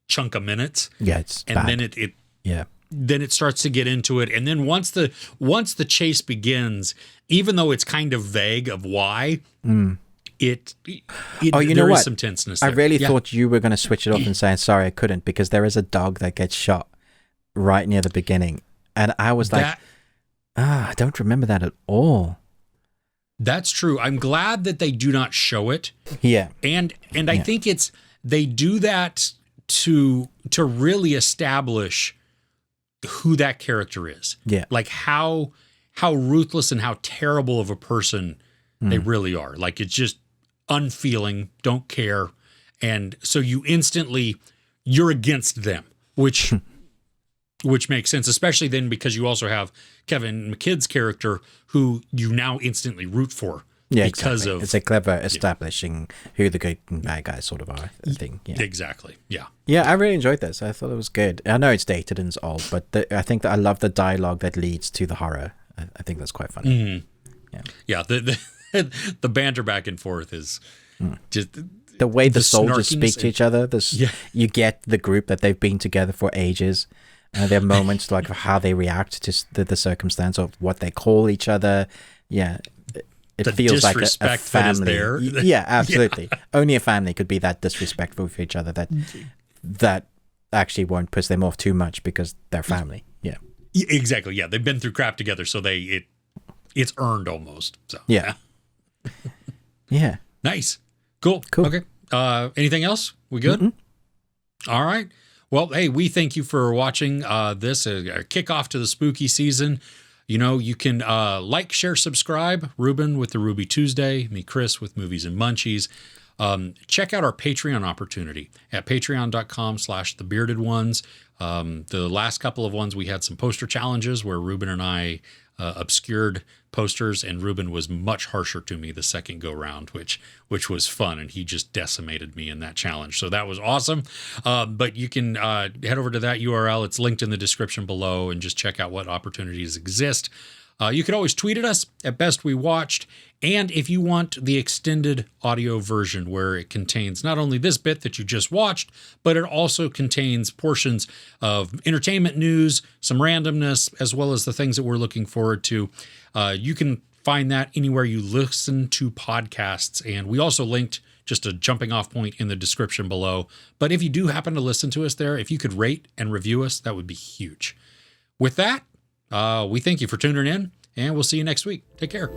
chunk of minutes. Yeah, it's bad. Then then it starts to get into it. And then once the chase begins, even though it's kind of vague of why, there is some tenseness there. I really thought you were going to switch it off and say, sorry, I couldn't, because there is a dog that gets shot right near the beginning. And I was like, I don't remember that at all. That's true. I'm glad that they do not show it. Yeah. And I think they do that to really establish who that character is. Yeah. Like how ruthless and how terrible of a person they really are. Like it's just unfeeling, don't care. And so you're against them, which makes sense, especially then because you also have Kevin McKidd's character who you now instantly root for. Yeah, because of it's a clever establishing who the good and bad guys sort of are thing. Yeah. Exactly. Yeah. Yeah, I really enjoyed this. I thought it was good. I know it's dated and it's old, but I think that I love the dialogue that leads to the horror. I think that's quite funny. Yeah. The banter back and forth is just the way the soldiers speak to each other. You get the group that they've been together for ages. There are moments like how they react to the circumstance of what they call each other. Yeah. It feels like a family. There. Yeah, absolutely. Only a family could be that disrespectful for each other that actually won't piss them off too much because they're family. Yeah. Exactly. Yeah, they've been through crap together, so it's earned almost. So yeah. Yeah. Nice. Cool. Okay. Anything else? We good? Mm-hmm. All right. Well, hey, we thank you for watching this kickoff to the spooky season. You can like, share, subscribe. Ruben with the Ruby Tuesday. Me, Chris, with Movies and Munchies. Check out our Patreon opportunity at patreon.com/thebeardedones. The last couple of ones, we had some poster challenges where Ruben and I obscured posters, and Ruben was much harsher to me the second go round, which was fun, and he just decimated me in that challenge. So that was awesome. But you can head over to that URL. It's linked in the description below, and just check out what opportunities exist. You can always tweet at us at Best We Watched. And if you want the extended audio version where it contains not only this bit that you just watched, but it also contains portions of entertainment news, some randomness, as well as the things that we're looking forward to, you can find that anywhere you listen to podcasts. And we also linked just a jumping off point in the description below. But if you do happen to listen to us there, if you could rate and review us, that would be huge. With that, we thank you for tuning in, and we'll see you next week. Take care.